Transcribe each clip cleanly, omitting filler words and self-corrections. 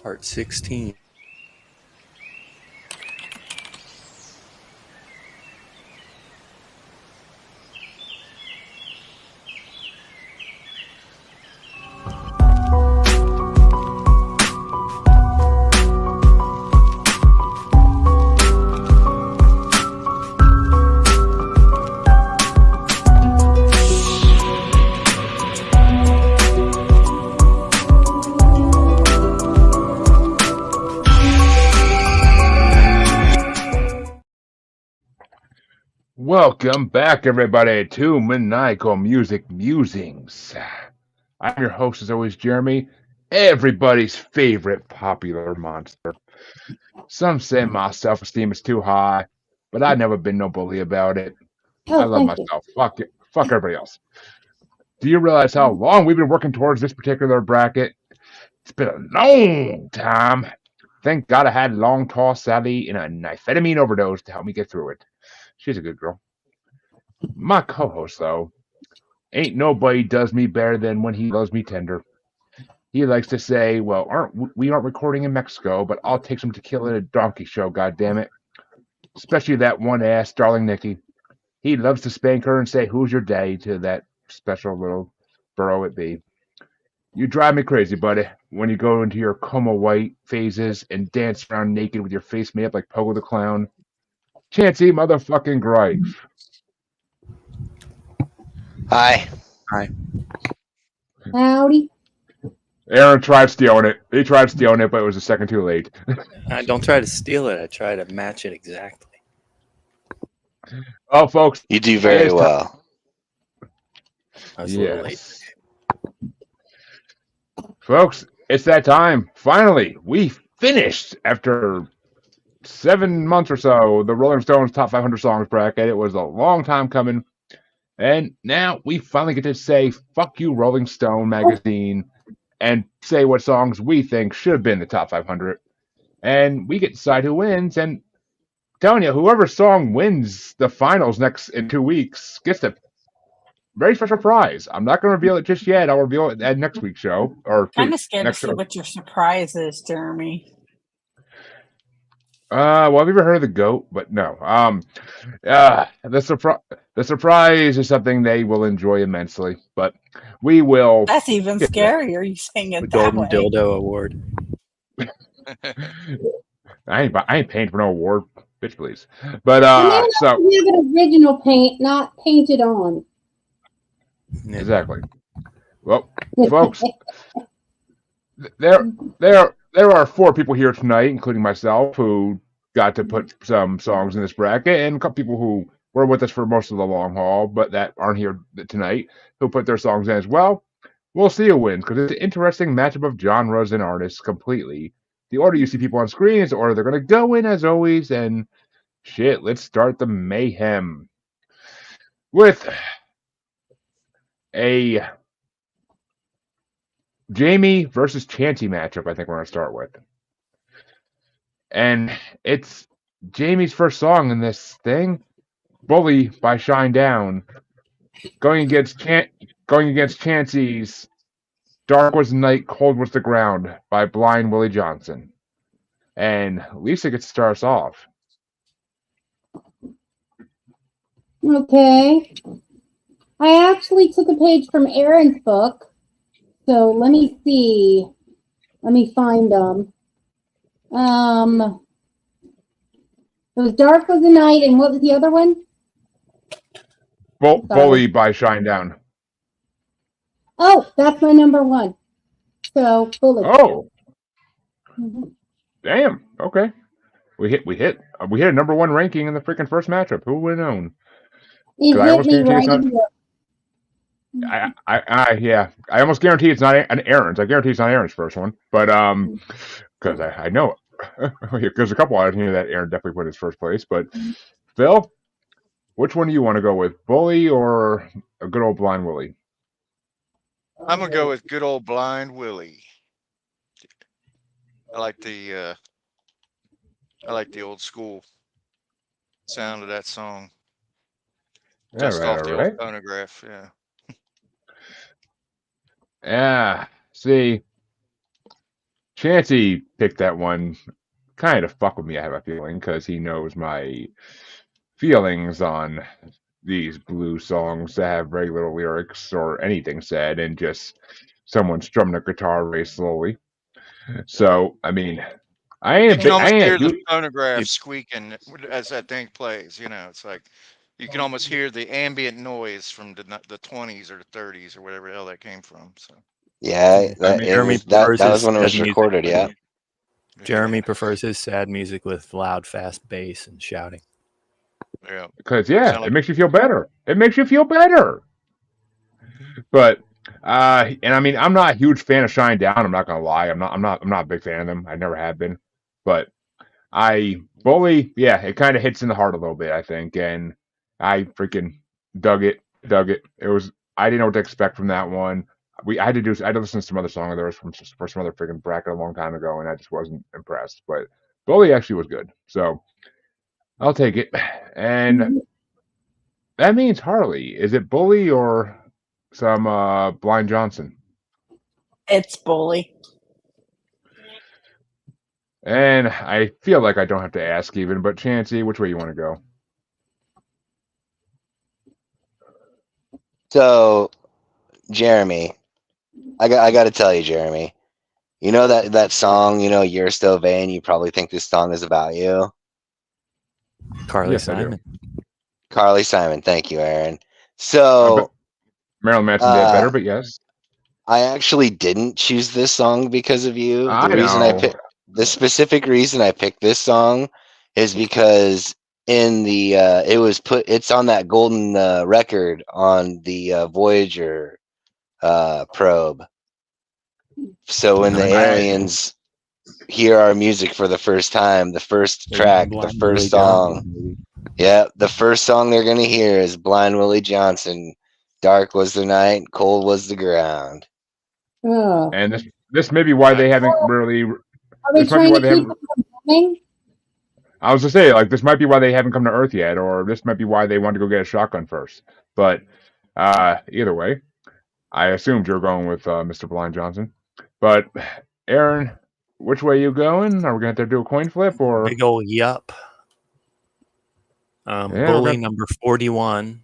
Part 16. Welcome back, everybody, to Maniacal Musings. I'm your host, as always, Jeremy, everybody's favorite popular monster. Some say my self-esteem is too high, but I've never been no bully about it. I Oh, love thank you. myself. Fuck it. Fuck everybody else. Do you realize how long we've been working towards this particular bracket? It's been a long time. Thank God I had long tall Sally and a amphetamine overdose to help me get through it. She's a good girl. My co-host, though, ain't nobody does me better than when he loves me tender. He likes to say, well, we aren't recording in Mexico, but I'll take some tequila at a donkey show, goddammit. Especially that one ass, darling Nikki. He loves to spank her and say, who's your daddy, to that special little burro it be. You drive me crazy, buddy, when you go into your coma white phases and dance around naked with your face made up like Pogo the Clown. Chancey motherfucking Greif. Hi. Hi. Howdy. Aaron tried stealing it. He tried stealing it, but it was a second too late. I don't try to steal it. I try to match it exactly. Oh, folks. You do very well. I was a little late. Yes. Folks, it's that time. Finally, we finished after 7 months or so the Rolling Stones Top 500 Songs bracket. It was a long time coming. And now we finally get to say, fuck you, Rolling Stone magazine, and say what songs we think should have been the top 500. And we get to decide who wins. And telling you, whoever song wins the finals next in 2 weeks gets a very special prize. I'm not going to reveal it just yet. I'll reveal it at next week's show. Or Kind of scared to next see show. what your surprise is, Jeremy. Well, have you ever heard of the goat? But no. The surprise is something they will enjoy immensely. But we will. That's even scarier. You saying it The that Golden way. Dildo Award. I ain't paying for no award, bitch, please. But so You have an original paint, not painted on. exactly. Well, folks, there are 4 people here tonight, including myself, who got to put some songs in this bracket, and a couple people who were with us for most of the long haul, but that aren't here tonight, who put their songs in as well. We'll see who wins, because it's an interesting matchup of genres and artists completely. The order you see people on screen is the order they're going to go in, as always, and shit, let's start the mayhem with a Jamie versus Chancey matchup. I think we're going to start with. And it's Jamie's first song in this thing, "Bully" by Shine Down, going against Chancey's "Dark Was the Night, Cold Was the Ground" by Blind Willie Johnson. And Lisa gets to start us off. Okay. I actually took a page from Aaron's book. So let me see. Let me find them. It was Dark Was the Night, and what was the other one? Bully by Shine Down. Oh, that's my number 1. So, Bully. Oh, Mm-hmm. damn. Okay. We hit a number 1 ranking in the freaking first matchup. Who would have known? It hit me right in the... I almost guarantee it's not an Aaron's. I guarantee it's not Aaron's first one, but because I know it. There's a couple out here that Aaron definitely put his first place. But Phil, which one do you want to go with, Bully or a good old Blind Willie? I'm gonna go with good old Blind Willie. I like the old school sound of that song. Just off the old phonograph, yeah. Yeah. See, Chancey picked that one kind of fuck with me, I have a feeling, because he knows my feelings on these blues songs that have very little lyrics or anything said and just someone strumming a guitar very slowly. So, I mean, You can I almost ain't a hear the huge, phonograph squeaking as that thing plays. It's like you can almost hear the ambient noise from the 20s or the 30s or whatever the hell that came from. So Yeah, I that mean, it Jeremy was that prefers that his was when it sad was music. recorded. Yeah. Jeremy prefers his sad music with loud, fast bass and shouting. Yeah. because yeah, Sound it like makes you feel better. It makes you feel better. But and I mean, I'm not a huge fan of Shine Down. I'm not gonna lie. I'm not a big fan of them. I never have been. But Bully, yeah, it kind of hits in the heart a little bit, I think, and I freaking dug it, dug it. It was I didn't know what to expect from that one. I had to listen to some other song of theirs for some other freaking bracket a long time ago, and I just wasn't impressed. But Bully actually was good, so I'll take it. And that means Harley. Is it Bully or some Blind Johnson? It's bully. And I feel like I don't have to ask even, but Chancey, which way you want to go? So, Jeremy, I got to tell you, Jeremy. You know that song. You're still vain. You probably think this song is about you. Carly Yes, I do. Simon. Carly Simon. Thank you, Aaron. I bet So, Marilyn Manson did it uh, better, but yes. I actually didn't choose this song because of you. I know. The specific reason I picked this song is because in the it's on that golden record on the Voyager probe. So when the aliens hear our music for the first time, the first track, the Blind first Willie song, Johnson. yeah, the first song they're gonna hear is Blind Willie Johnson. Dark was the night, cold was the ground. Oh. And this may be why they nice. haven't really. Are they This might be trying why to they keep haven't. it from coming? I was to say like this might be why they haven't come to Earth yet, or this might be why they want to go get a shotgun first. But either way, I assumed you were going with Mr. Blind Johnson. But Aaron, which way you going? Are we gonna have to do a coin flip or? Big ol' yup. Yeah, we're Bully gonna. number 41.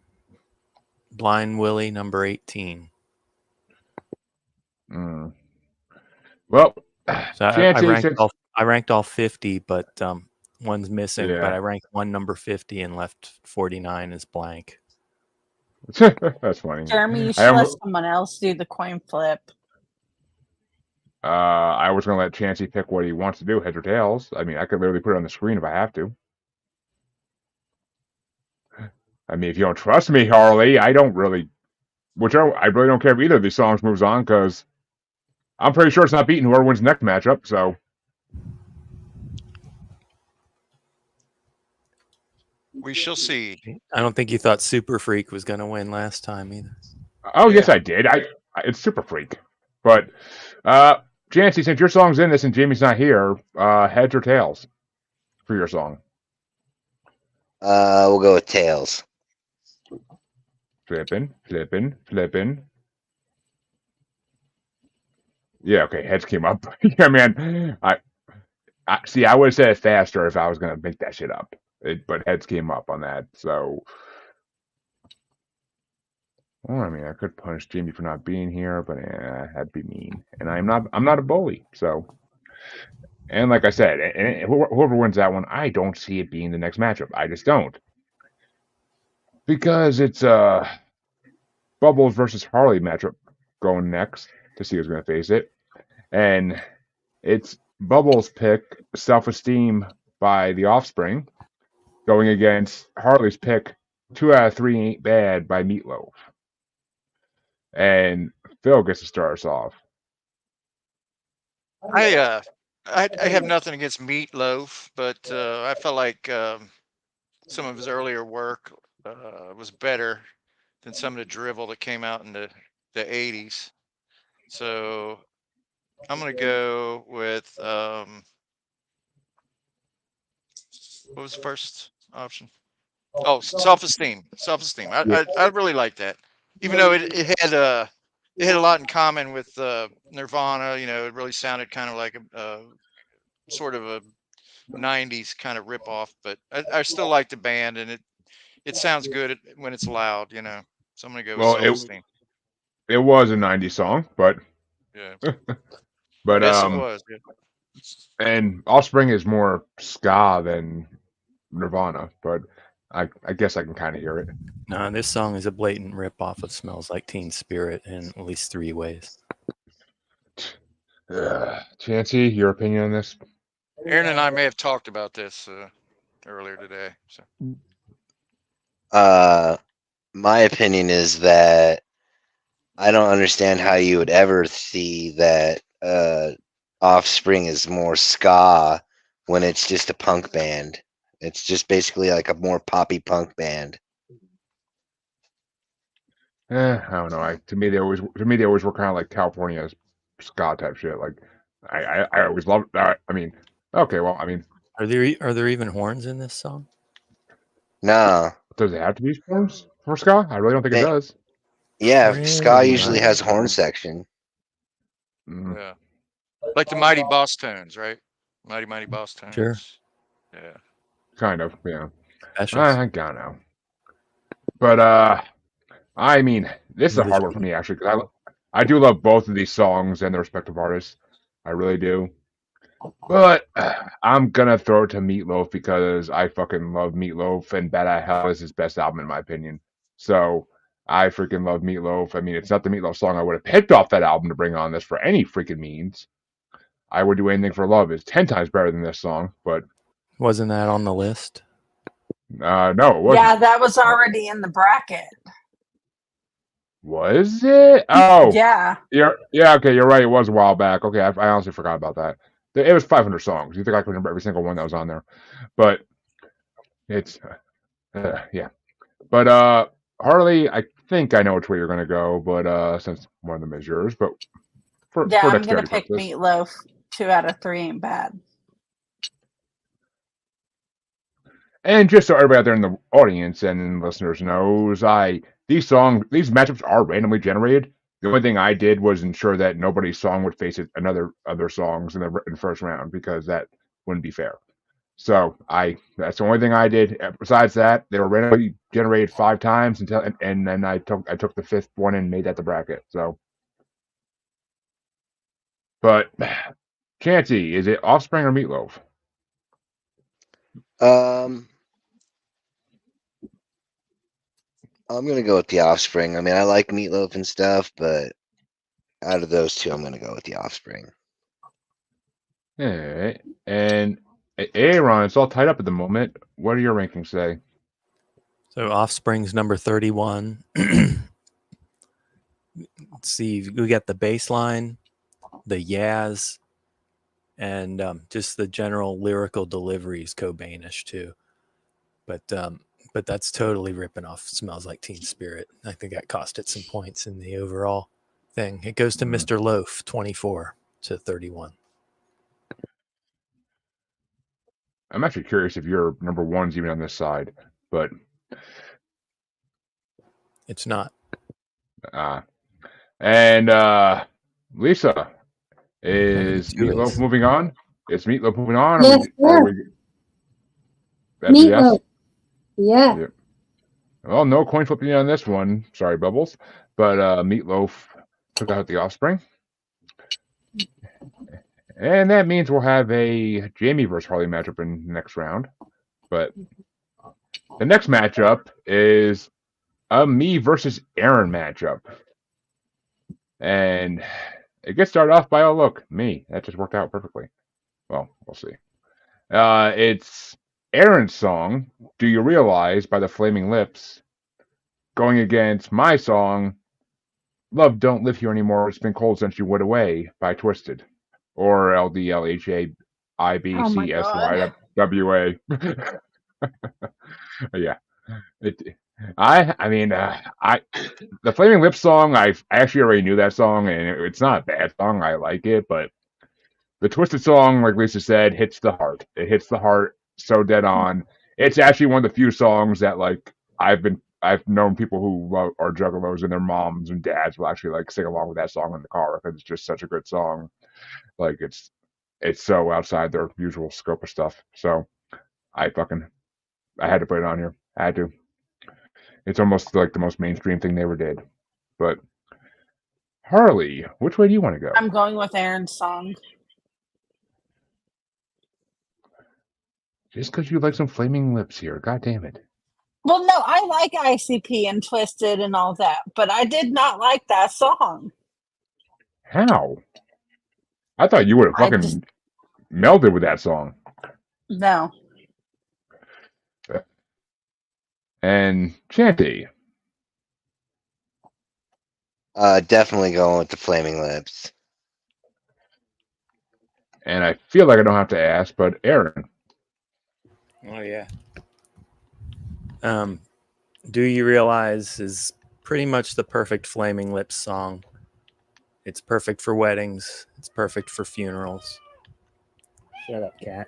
Blind Willie number 18. Well, So I Chancey, ranked since I ranked all 50, but one's missing. But yeah, I ranked one number 50 and left 49 as blank. that's funny. Jeremy, you I should am. let someone else do the coin flip. I was gonna let Chancey pick what he wants to do, heads or tails. I mean, I could literally put it on the screen if I have to. I mean, if you don't trust me, Harley, I don't really. I really don't care if either of these songs moves on because I'm pretty sure it's not beating whoever wins the next matchup. So, We shall see. I don't think you thought Super Freak was going to win last time either. oh yes, Yeah. I did. It's Super Freak, but Chancey, since your song's in this and Jamie's not here, heads or tails for your song? We'll go with tails. Flipping, flipping, flipping. Yeah, okay, heads came up. Yeah, man. I see. I would have said it faster if I was gonna make that shit up. But heads came up on that. So, well, I mean, I could punish Jamie for not being here, but that'd be mean. And I'm not a bully. So, and like I said, and whoever wins that one, I don't see it being the next matchup. I just don't, because it's Bubbles versus Harley matchup going next to see who's gonna face it, and it's Bubbles' pick, Self Esteem by The Offspring, going against Harley's pick, 2 out of 3 Ain't Bad by Meatloaf. And Phil gets to start us off. I have nothing against Meatloaf, but I felt like some of his earlier work was better than some of the drivel that came out in the 80s. So I'm gonna go with what was the first option? Oh, self-esteem. Self-esteem. Yeah. I really like that, even though it had it had a lot in common with Nirvana. You know, it really sounded kind of like a sort of a '90s kind of ripoff. But I still like the band, and it sounds good when it's loud. You know, so I'm gonna go with Well, Self-Esteem. it was a '90s song, but Yeah, yes, it but was. Yeah. and Offspring is more ska than Nirvana, but I guess I can kind of hear it. No, this song is a blatant rip-off of Smells Like Teen Spirit in at least 3 ways. Chancey, your opinion on this? Aaron and I may have talked about this earlier today. So My opinion is that I don't understand how you would ever see that Offspring is more ska when it's just a punk band. It's just basically like a more poppy punk band. I don't know. To me they always were kind of like California ska type shit. Like I always loved that. I mean, okay, well, I mean, Are there even horns in this song? No. does it have to be horns for ska? I really don't think it They- does. Yeah, Really? ska usually has horn section. Mm, yeah, like the Mighty Boss Tones, right? Mighty Boss Tones. Sure. Yeah. kind of, yeah. Specials. I don't know. But I mean, this is a What is hard one for me actually because I do love both of these songs and their respective artists. I really do. But I'm gonna throw it to Meatloaf because I fucking love Meatloaf, and Bad Eye Hell is his best album in my opinion. So I freaking love Meatloaf. I mean, it's not the Meatloaf song I would have picked off that album to bring on this for any freaking means. I Would Do Anything for Love is 10 times better than this song, but Wasn't that on the list? no, it wasn't. Yeah, that was already in the bracket. Was it? Oh, Yeah. yeah. Okay, you're right. It was a while back. Okay, I honestly forgot about that. It was 500 songs. You think I could remember every single one that was on there? But it's yeah. But Harley, I think I know which way you're gonna go. But since one of them is yours, but Yeah, for I'm gonna dexterity pick purposes, Meatloaf. 2 out of 3 ain't bad. and just so everybody out there in the audience and listeners knows, these matchups are randomly generated. The only thing I did was ensure that nobody's song would face other songs in the first round because that wouldn't be fair. So that's the only thing I did. Besides that, they were randomly generated 5 times and then I took the 5th one and made that the bracket. So, but Chancey, is it Offspring or Meatloaf? I'm gonna go with the Offspring. I mean, I like Meatloaf and stuff, but out of those two, I'm gonna go with the Offspring. All right. And Aaron, it's all tied up at the moment. What do your rankings say? So Offspring's number 31. Let's see, we got the bass line, the yaz, and just the general lyrical delivery is Cobainish too. But that's totally ripping off Smells Like Teen Spirit. I think that cost it some points in the overall thing. It goes to Mr. Loaf, 24 to 31. I'm actually curious if your number one's even on this side, but It's not. and Lisa, is Two Meatloaf is. moving on? Is Meatloaf moving on? Yes, sir. That's a yes? Meatloaf. Yeah. Yeah. Well, no coin flipping on this one. Sorry, Bubbles. But Meatloaf took out the Offspring. And that means we'll have a Jamie versus Harley matchup in the next round. But the next matchup is a me versus Aaron matchup. And it gets started off by, oh, look, me. That just worked out perfectly. Well, we'll see. It's Aaron's song, Do You Realize, by the Flaming Lips, going against my song, Love Don't Live Here Anymore, It's Been Cold Since You Went Away, by Twisted. Or LDLHAIBCSYWA. Yeah. The Flaming Lips song, I actually already knew that song, and it's not a bad song. I like it, but the Twisted song, like Lisa said, hits the heart. It hits the heart so dead on. It's actually one of the few songs that, like, I've been I've known people who are juggalos and their moms and dads will actually like sing along with that song in the car because it's just such a good song. Like it's so outside their usual scope of stuff. So I had to put it on here. I had to. It's almost like the most mainstream thing they ever did. But Harley, which way do you want to go? I'm going with Aaron's song. Just because you like some flaming lips here, god damn it. Well, no, I like ICP and Twisted and all that, but I did not like that song. How? I thought you would have I just fucking melded with that song. no. And Chanty. Definitely going with the Flaming Lips. And I feel like I don't have to ask, but Aaron. Oh yeah. Do You Realize is pretty much the perfect Flaming Lips song. It's perfect for weddings. It's perfect for funerals. Shut up, cat.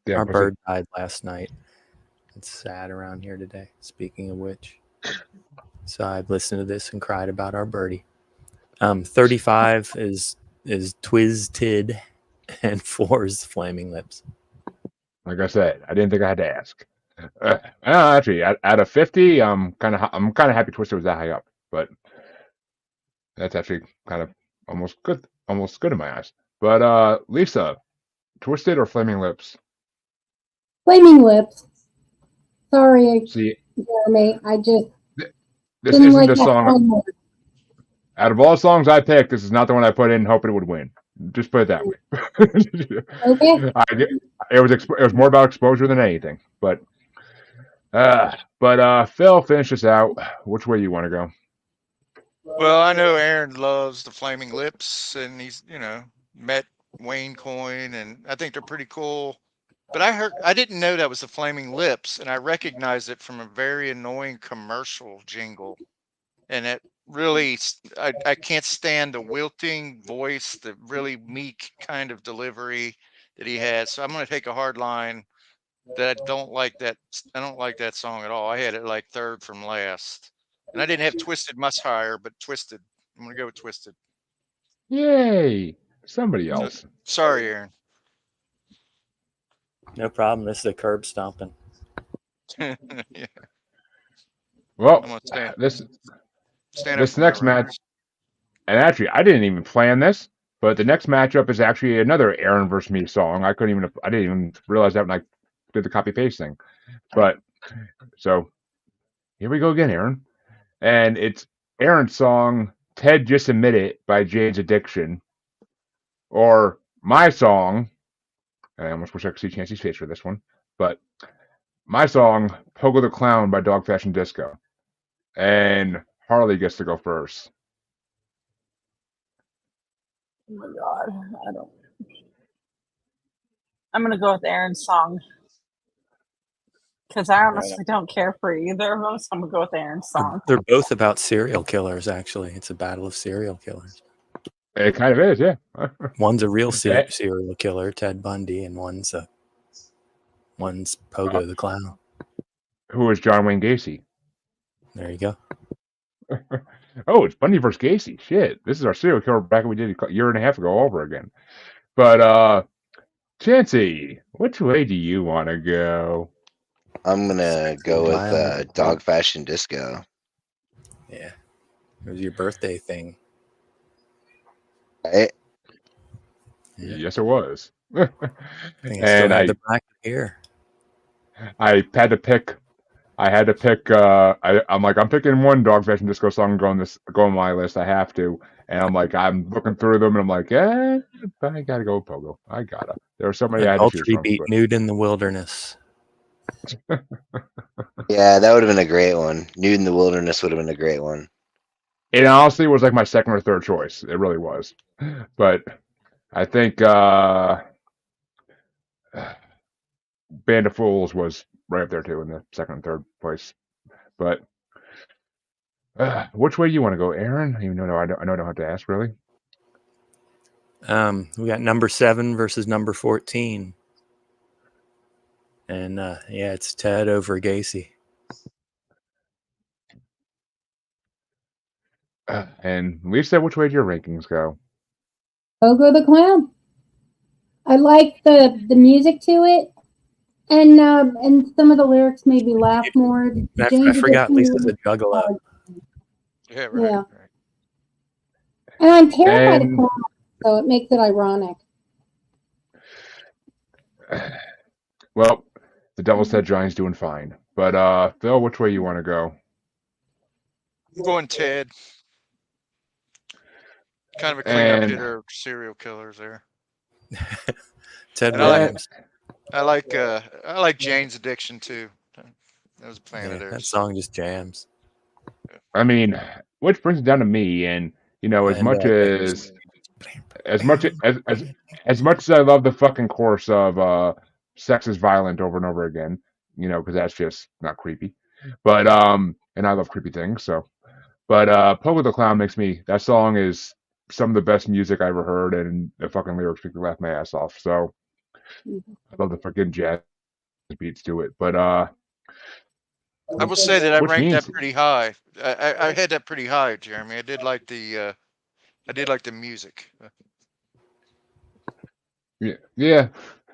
Yeah, Our bird died last night. It's sad around here today. Speaking of which, so I've listened to this and cried about our birdie. 35 is Twisted, and 4 is Flaming Lips. like I said, I didn't think I had to ask. Actually, out of 50, I'm kind of happy Twister was that high up, but that's actually kind of almost good in my eyes. But Lisa, Twisted or Flaming Lips? Flaming Lips. Sorry, See, Jeremy. I just this didn't isn't like the that song. more. Out of all the songs I picked, this is not the one I put in hoping it would win. Just put it that way. Okay. It was more about exposure than anything. But Phil, finish this out. Which way you want to go? Well, I know Aaron loves the Flaming Lips, and he's met Wayne Coyne, and I think they're pretty cool. But I didn't know that was the Flaming Lips, and I recognized it from a very annoying commercial jingle. And it really, I can't stand the wilting voice, the really meek kind of delivery that he has. So I'm going to take a hard line that I don't like that. I don't like that song at all. I had it like third from last, and I didn't have Twisted much higher, but Twisted. I'm going to go with Twisted. Yay! Somebody So, else. sorry, Aaron. No problem. This is a curb stomping. Yeah, Well, I'm going to this stand up for my next match, rights. and actually, I didn't even plan this, but the next matchup is actually another Aaron versus me song. I didn't even realize that when I did the copy paste thing. But so here we go again, Aaron, and it's Aaron's song "Ted Just Admit It" by Jane's Addiction, or my song. I almost wish I could see Chancy's face for this one, but my song "Pogo the Clown" by Dog Fashion Disco, and Harley gets to go first. Oh my god, I don't. I'm gonna go with Aaron's song because I honestly don't care for either of them. So I'm gonna go with Aaron's song. They're both about serial killers, actually. It's a battle of serial killers. It kind of is, yeah. One's a real serial killer, Ted Bundy, and one's Pogo the Clown. Who is John Wayne Gacy? There you go. Oh, it's Bundy versus Gacy. Shit, this is our serial killer bracket we did a year and a half ago all over again. But Chancy, which way do you want to go? I'm gonna go with Dog Fashion Disco. Yeah, it was your birthday thing. Right? Yeah. Yes, it was. I think I still have the bracket here. I had to pick. I'm picking one Dog Fashion Disco song go on my list. I have to, and I'm looking through them, and I'm like, but I gotta go with Pogo. I gotta. There are so many I had to choose from. Beat Nude in the Wilderness. Yeah, that would have been a great one. Nude in the Wilderness would have been a great one. It honestly was like my second or third choice. It really was, but I think Band of Fools was right up there too in the second and third place. But which way do you want to go, Aaron? Even though I don't have to ask really. We got number 7 versus number 14, and yeah, it's Ted over Gacy. And Lisa, which way do your rankings go? Pogo the Clown. I like the music to it, and some of the lyrics made me laugh more. I forgot Lisa's a juggalo. Yeah, right. Yeah. right. And I'm terrified of And clowns, so it makes it ironic. well, the Devil Said Giant's doing fine. But Phil, which way you want to go? I'm going Ted. Kind of a cleanup And hitter of serial killers there. Ted And I like- Williams. I like Jane's Addiction too. That was a fan Yeah, of theirs. that song just jams. I mean, which brings it down to me, and you know, as And, much uh, as much as much as I love the fucking chorus of "Sex is Violent" over and over again, you know, because that's just not creepy. But and I love creepy things, so. But Pogo the Clown makes me. That song is some of the best music I ever heard, and the fucking lyrics make me laugh my ass off. So I love the fucking jazz beats to it. But I will say that I which ranked means that pretty high. I had that pretty high, Jeremy. I did like the music. yeah,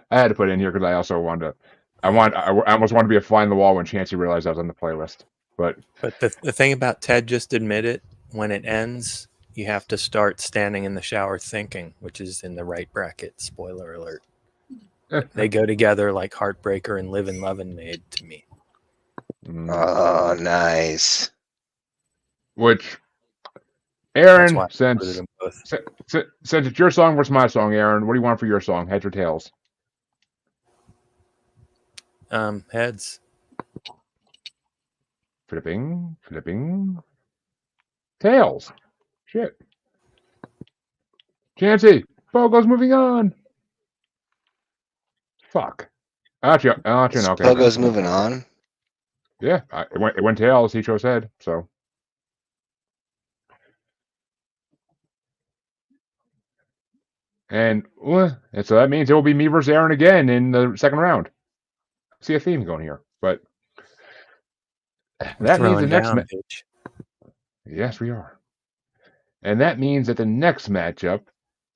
I had to put it in here because I also wanted to. I almost wanted to be a fly on the wall when Chancey realized I was on the playlist. But the thing about Ted just admit it, when it ends, you have to start standing in the shower thinking, which is in the right bracket. Spoiler alert. They go together like Heartbreaker and Live and Lovin' made to me. Oh, nice. which That's why Aaron, I since included them both. since it's your song versus my song, Aaron, what do you want for your song? Heads or tails? Heads. Flipping. Tails. Shit. Chancey, Pogo's moving on. Fuck. Actually, okay. Pogo's moving on. Yeah, it went tails. He chose head. So. And so that means it will be me versus Aaron again in the second round. See a theme going here, but We're that means the throwing next down, bitch. yes, we are. And that means that the next matchup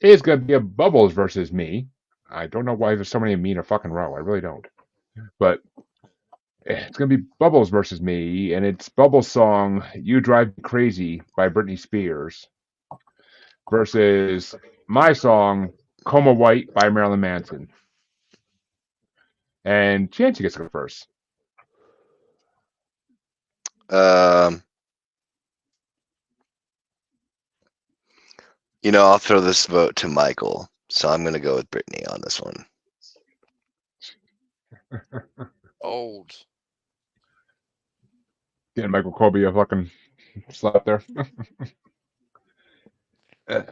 is going to be a Bubbles versus me. I don't know why there's so many of me in a fucking row. I really don't. But it's going to be Bubbles versus me, and it's Bubbles' song "You Drive Me Crazy" by Britney Spears versus my song "Coma White" by Marilyn Manson. And Chancey gets to go first. You know, I'll throw this vote to Michael, so I'm gonna go with Brittany on this one. Old. Getting Michael Colby a fucking slap there. All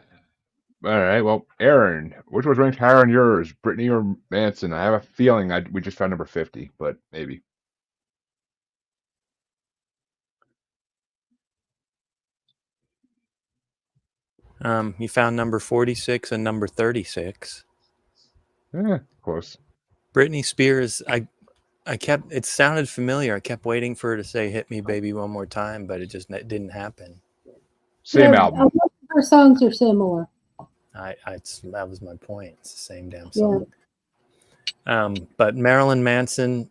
right, well, Aaron, which was ranked higher on yours, Brittany or Manson? I have a feeling we just found number 50, but maybe. You found number 46 and number 36. Close. Britney Spears, I kept, it sounded familiar. I kept waiting for her to say "Hit Me, Baby, One More Time," but it didn't happen. Same Yeah, album. Our songs are similar. That was my point. It's the same damn song. Yeah. But Marilyn Manson,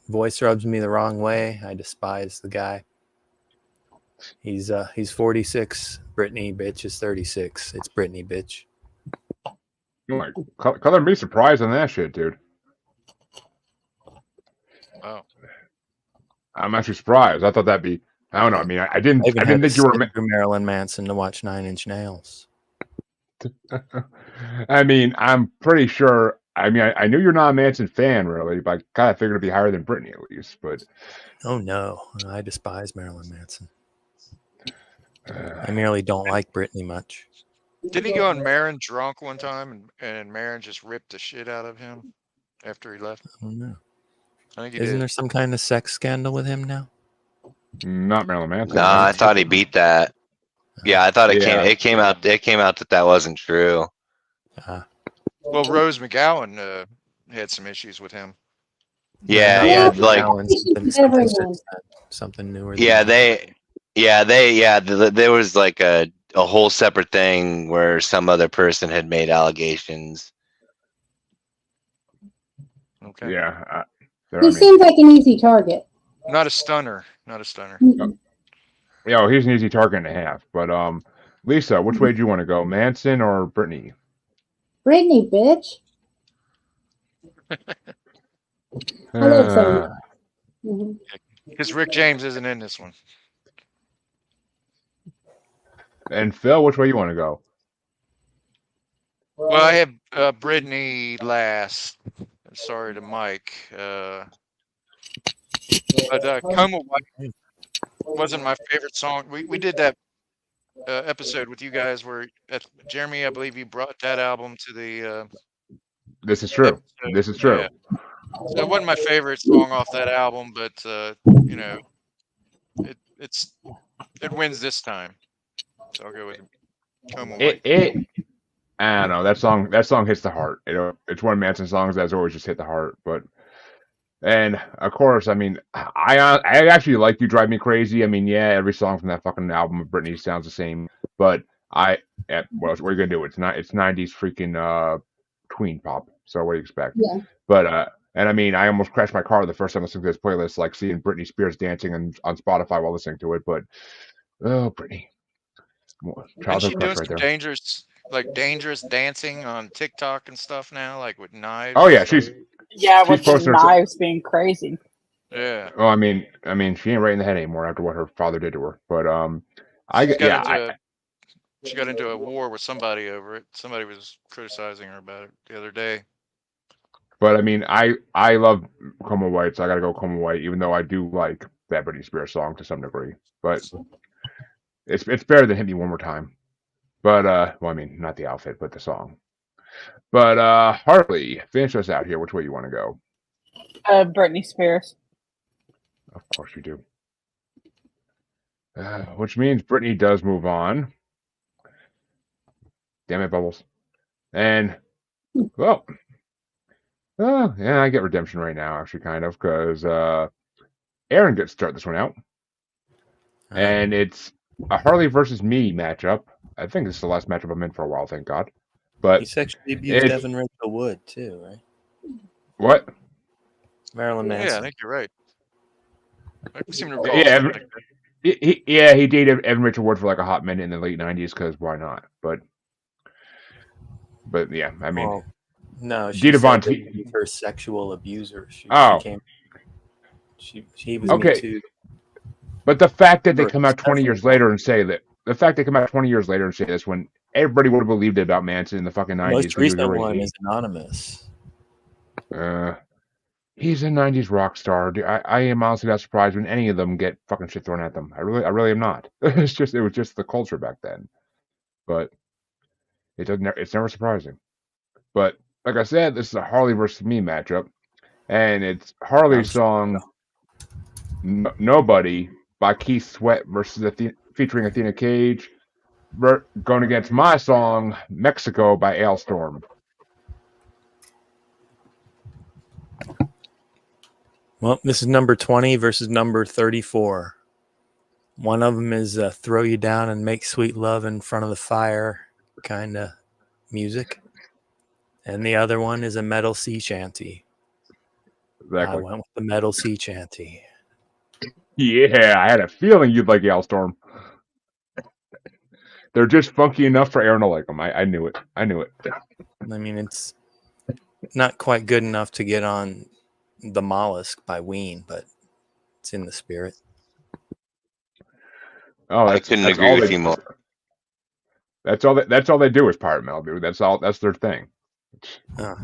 voice rubs me the wrong way. I despise the guy. He's 46. Britney, bitch, is 36. It's Britney, bitch. Like, color me surprised on that shit, dude. Oh. I'm actually surprised. I thought that'd be. I don't know. I mean, I didn't think you were. Marilyn Manson to watch Nine Inch Nails. I mean, I'm pretty sure. I mean, I knew you're not a Manson fan, really, but I kind of figured it'd be higher than Britney at least. But oh no, I despise Marilyn Manson. I merely don't like Britney much. Didn't he go on Marin drunk one time, and Marin just ripped the shit out of him after he left? I don't know. I think he Isn't did. there some kind of sex scandal with him now? not Marilyn Manson. Nah, I thought he beat that. Yeah, I thought it came out that wasn't true. Well, Rose McGowan had some issues with him. Yeah, Rose like McGowan's something newer. yeah, Yeah, there was like a whole separate thing where some other person had made allegations. Okay. Yeah. He seems like an easy target. Not a stunner. Not a stunner. Mm-mm. Yeah, he's an easy target and a half. But Lisa, which way do you want to go, Manson or Brittany? Brittany, bitch. I love saying that. Mhm. Because Rick James isn't in this one. And Phil, which way you want to go? Well, I have Brittany last. Sorry to Mike. But Coma White wasn't my favorite song. We did that episode with you guys where Jeremy, I believe you brought that album to the This is true. episode. This is true. Yeah. So it wasn't my favorite song off that album, but you know, it wins this time. So I'll go with Coma White. I don't know. That song hits the heart. It's one of Manson's songs that's always just hit the heart. And of course, I mean, I actually like "You Drive Me Crazy." I mean, yeah, every song from that fucking album of Britney sounds the same. But what are you gonna do? It's 90s freaking tween pop. So what do you expect? Yeah. But and I mean, I almost crashed my car the first time I listened to this playlist, like seeing Britney Spears dancing on Spotify while listening to it. But oh, Britney, Isn't childhood she crush doing right some there. dangerous dancing on TikTok and stuff now, like with knives Oh and yeah, stuff? Yeah, she's with the posted. knives being crazy. Yeah. Well, I mean, she ain't right in the head anymore after what her father did to her. But She got into a war with somebody over it. Somebody was criticizing her about it the other day. But I mean, I love Coma White, so I gotta go Coma White, even though I do like that Britney Spears song to some degree. But it's better than Hit Me One More Time. But well, I mean, not the outfit, but the song. But Harley, finish us out here. Which way you want to go? Britney Spears. Of course you do. Which means Britney does move on. Damn it, Bubbles. And well, yeah, I get redemption right now, actually, kind of, because Aaron gets to start this one out. And it's a Harley versus me matchup. I think this is the last matchup I'm in for a while, thank God. But he sexually abused Evan Rachel Wood too, right? What? Marilyn Manson. Yeah, I think you're right. I seem to recall something like that. He dated Evan Rachel Wood for like a hot minute in the late '90s because why not? But yeah, I mean, no, she Dita said Von that he was her sexual abuser. She was okay. Me Too. But the fact that they come out 20 years later and say that, this when everybody would have believed it about Manson in the fucking '90s. Most recent one is anonymous. He's a '90s rock star. I am honestly not surprised when any of them get fucking shit thrown at them. I really am not. It was just the culture back then. But it's never surprising. But like I said, this is a Harley versus me matchup, and it's Harley's song "Nobody" by Keith Sweat versus featuring Athena Cage, going against my song "Mexico" by Ailstorm. Well, this is number 20 versus number 34. One of them is throw you down and make sweet love in front of the fire kind of music. And the other one is a metal sea shanty. Exactly. I went with the metal sea shanty. Yeah, I had a feeling you'd like Ailstorm. They're just funky enough for Aaron to like them. I knew it. I mean, it's not quite good enough to get on The Mollusk by Ween, but it's in the spirit. Oh, I couldn't agree with you more. That's all they do is pirate metal, dude. That's their thing. Oh.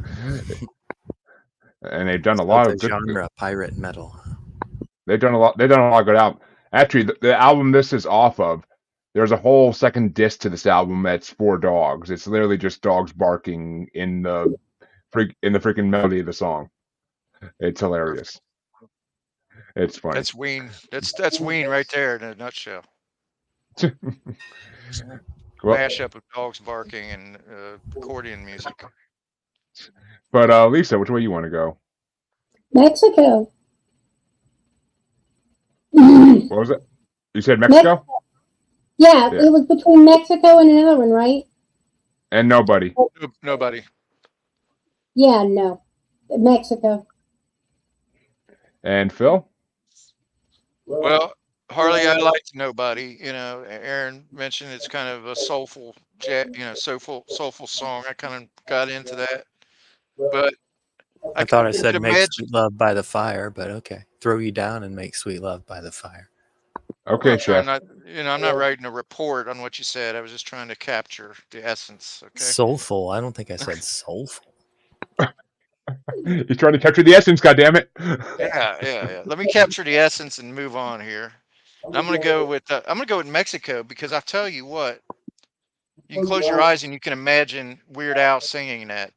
And they've done a lot of good genre, pirate metal. They've done a lot of good album. Actually, the album this is off of, there's a whole second disc to this album that's 4 dogs. It's literally just dogs barking in the freaking melody of the song. It's hilarious. It's funny. That's Ween. That's Ween right there in a nutshell. Mashup of dogs barking and accordion music. But Lisa, which way you want to go? Mexico. What was it? You said Mexico? Yeah, Yeah. it was between Mexico and another one, right? And Nobody. Nobody. Yeah, no. Mexico. And Phil? Well, Harley, I liked Nobody. You know, Aaron mentioned it's kind of a soulful, soulful song. I kind of got into that, but I thought I you could said make imagine. sweet love by the fire, but okay. Throw you down and make sweet love by the fire. Okay, I'm trying Chef. not, I'm not writing a report on what you said. I was just trying to capture the essence. Okay. Soulful. I don't think I said soulful. He's trying to capture the essence, goddammit. Yeah. Let me capture the essence and move on here. And I'm gonna go with Mexico because I tell you what, you can close your eyes and you can imagine Weird Al singing that.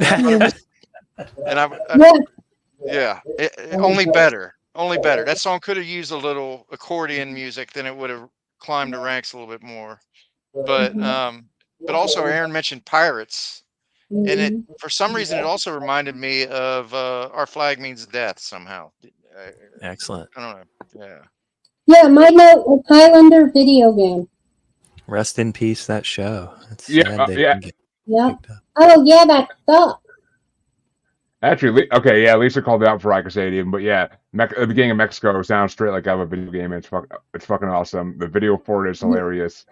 And I thought it was, and only better, only better. That song could have used a little accordion music, then it would have climbed the ranks a little bit more. But also Aaron mentioned pirates, and it for some reason it also reminded me of Our Flag Means Death somehow. Excellent. I don't know. Yeah. Yeah, my note was Highlander video game. Rest in peace, that show. It's Yeah, sad they yeah. didn't get Yeah. picked up. Oh, yeah, that sucks. Actually, okay, yeah, Lisa called it out before I could say it even, but yeah, the beginning of Mexico sounds straight like I have a video game. It's fucking awesome. The video for it is hilarious.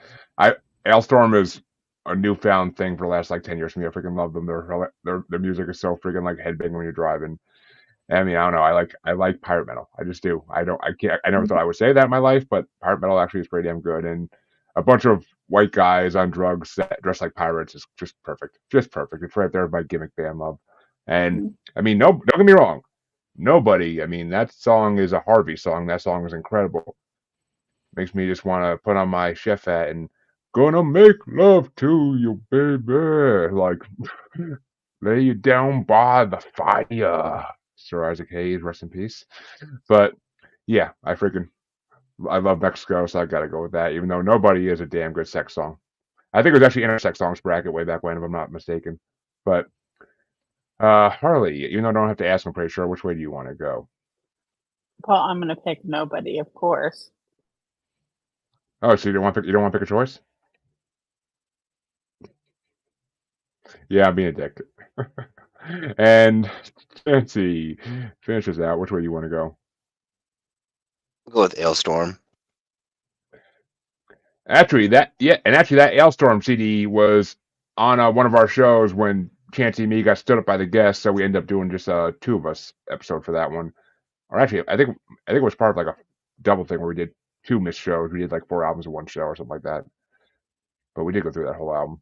Ailstorm is a newfound thing for the last like 10 years for me. I freaking love them. Their music is so freaking like headbanging when you're driving. I mean, I don't know. I like pirate metal. I just do. I never thought I would say that in my life, but pirate metal actually is pretty damn good. And a bunch of white guys on drugs that dress like pirates is just perfect. Just perfect. It's right there by gimmick band love. And I mean, no, don't get me wrong. Nobody. I mean, that song is a Harvey song. That song is incredible. Makes me just want to put on my chef hat and gonna make love to you, baby. Like, lay you down by the fire. Sir Isaac Hayes, rest in peace. But yeah, I love Mexico, so I gotta go with that. Even though Nobody is a damn good sex song. I think it was actually in our sex songs bracket way back when, if I'm not mistaken. But Harley, even though I don't have to ask, I'm pretty sure. Which way do you want to go? Well, I'm going to pick Nobody, of course. Oh, so you don't want to pick a choice? Yeah, I'm being a dick. And let's see, finishes out. Which way do you want to go? I'll go with Ailstorm. Actually, that Ailstorm CD was on one of our shows when Chancey and me got stood up by the guests, so we ended up doing just two of us episode for that one. Or actually, I think it was part of like a double thing where we did two missed shows. We did like 4 albums in one show or something like that. But we did go through that whole album.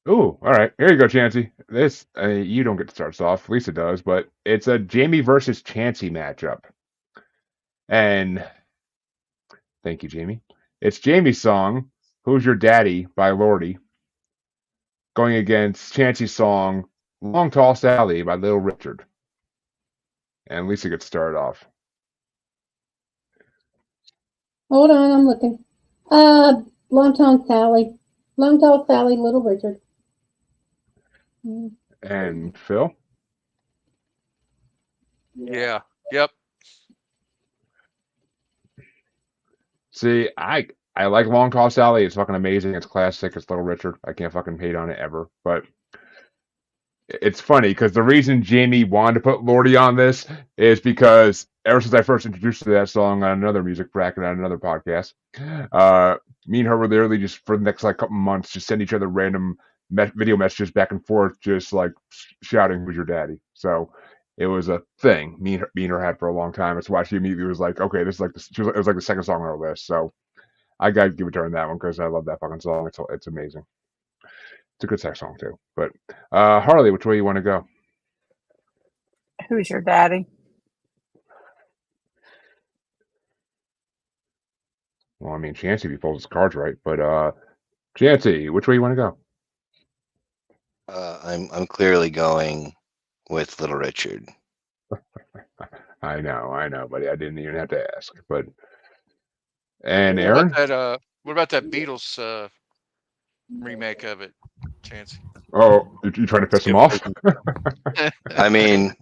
Ooh, all right. Here you go, Chancey. This you don't get to start us off. Lisa does, but it's a Jamie versus Chancey matchup. And thank you, Jamie. It's Jamie's song, "Who's Your Daddy" by Lordy, going against Chancey's song, "Long Tall Sally" by Little Richard. And Lisa gets started off. Hold on, I'm looking. Long Tall Sally. Long Tall Sally, Little Richard. And Phil? Yeah. Yep. See, I like Long Tall Sally. It's fucking amazing. It's classic. It's Little Richard. I can't fucking hate on it ever. But it's funny because the reason Jamie wanted to put Lordy on this is because ever since I first introduced her to that song on another music bracket on another podcast, me and her were literally just for the next like couple months just send each other random video messages back and forth, just like shouting, "Who's your daddy?" So it was a thing me and her had for a long time. That's why she immediately was like, "Okay, this is like it was like the second song on our list." So I gotta give it to her on that one because I love that fucking song. It's amazing. It's a good sex song too. But Harley, which way you want to go? Who's your daddy? Well, I mean, Chancey, if he pulls his cards right. But Chancey, which way you want to go? I'm clearly going with Little Richard. I know, buddy. I didn't even have to ask. But and What Aaron? about that? What about that Beatles remake of it, Chancey? Oh, you trying to piss him off? I mean,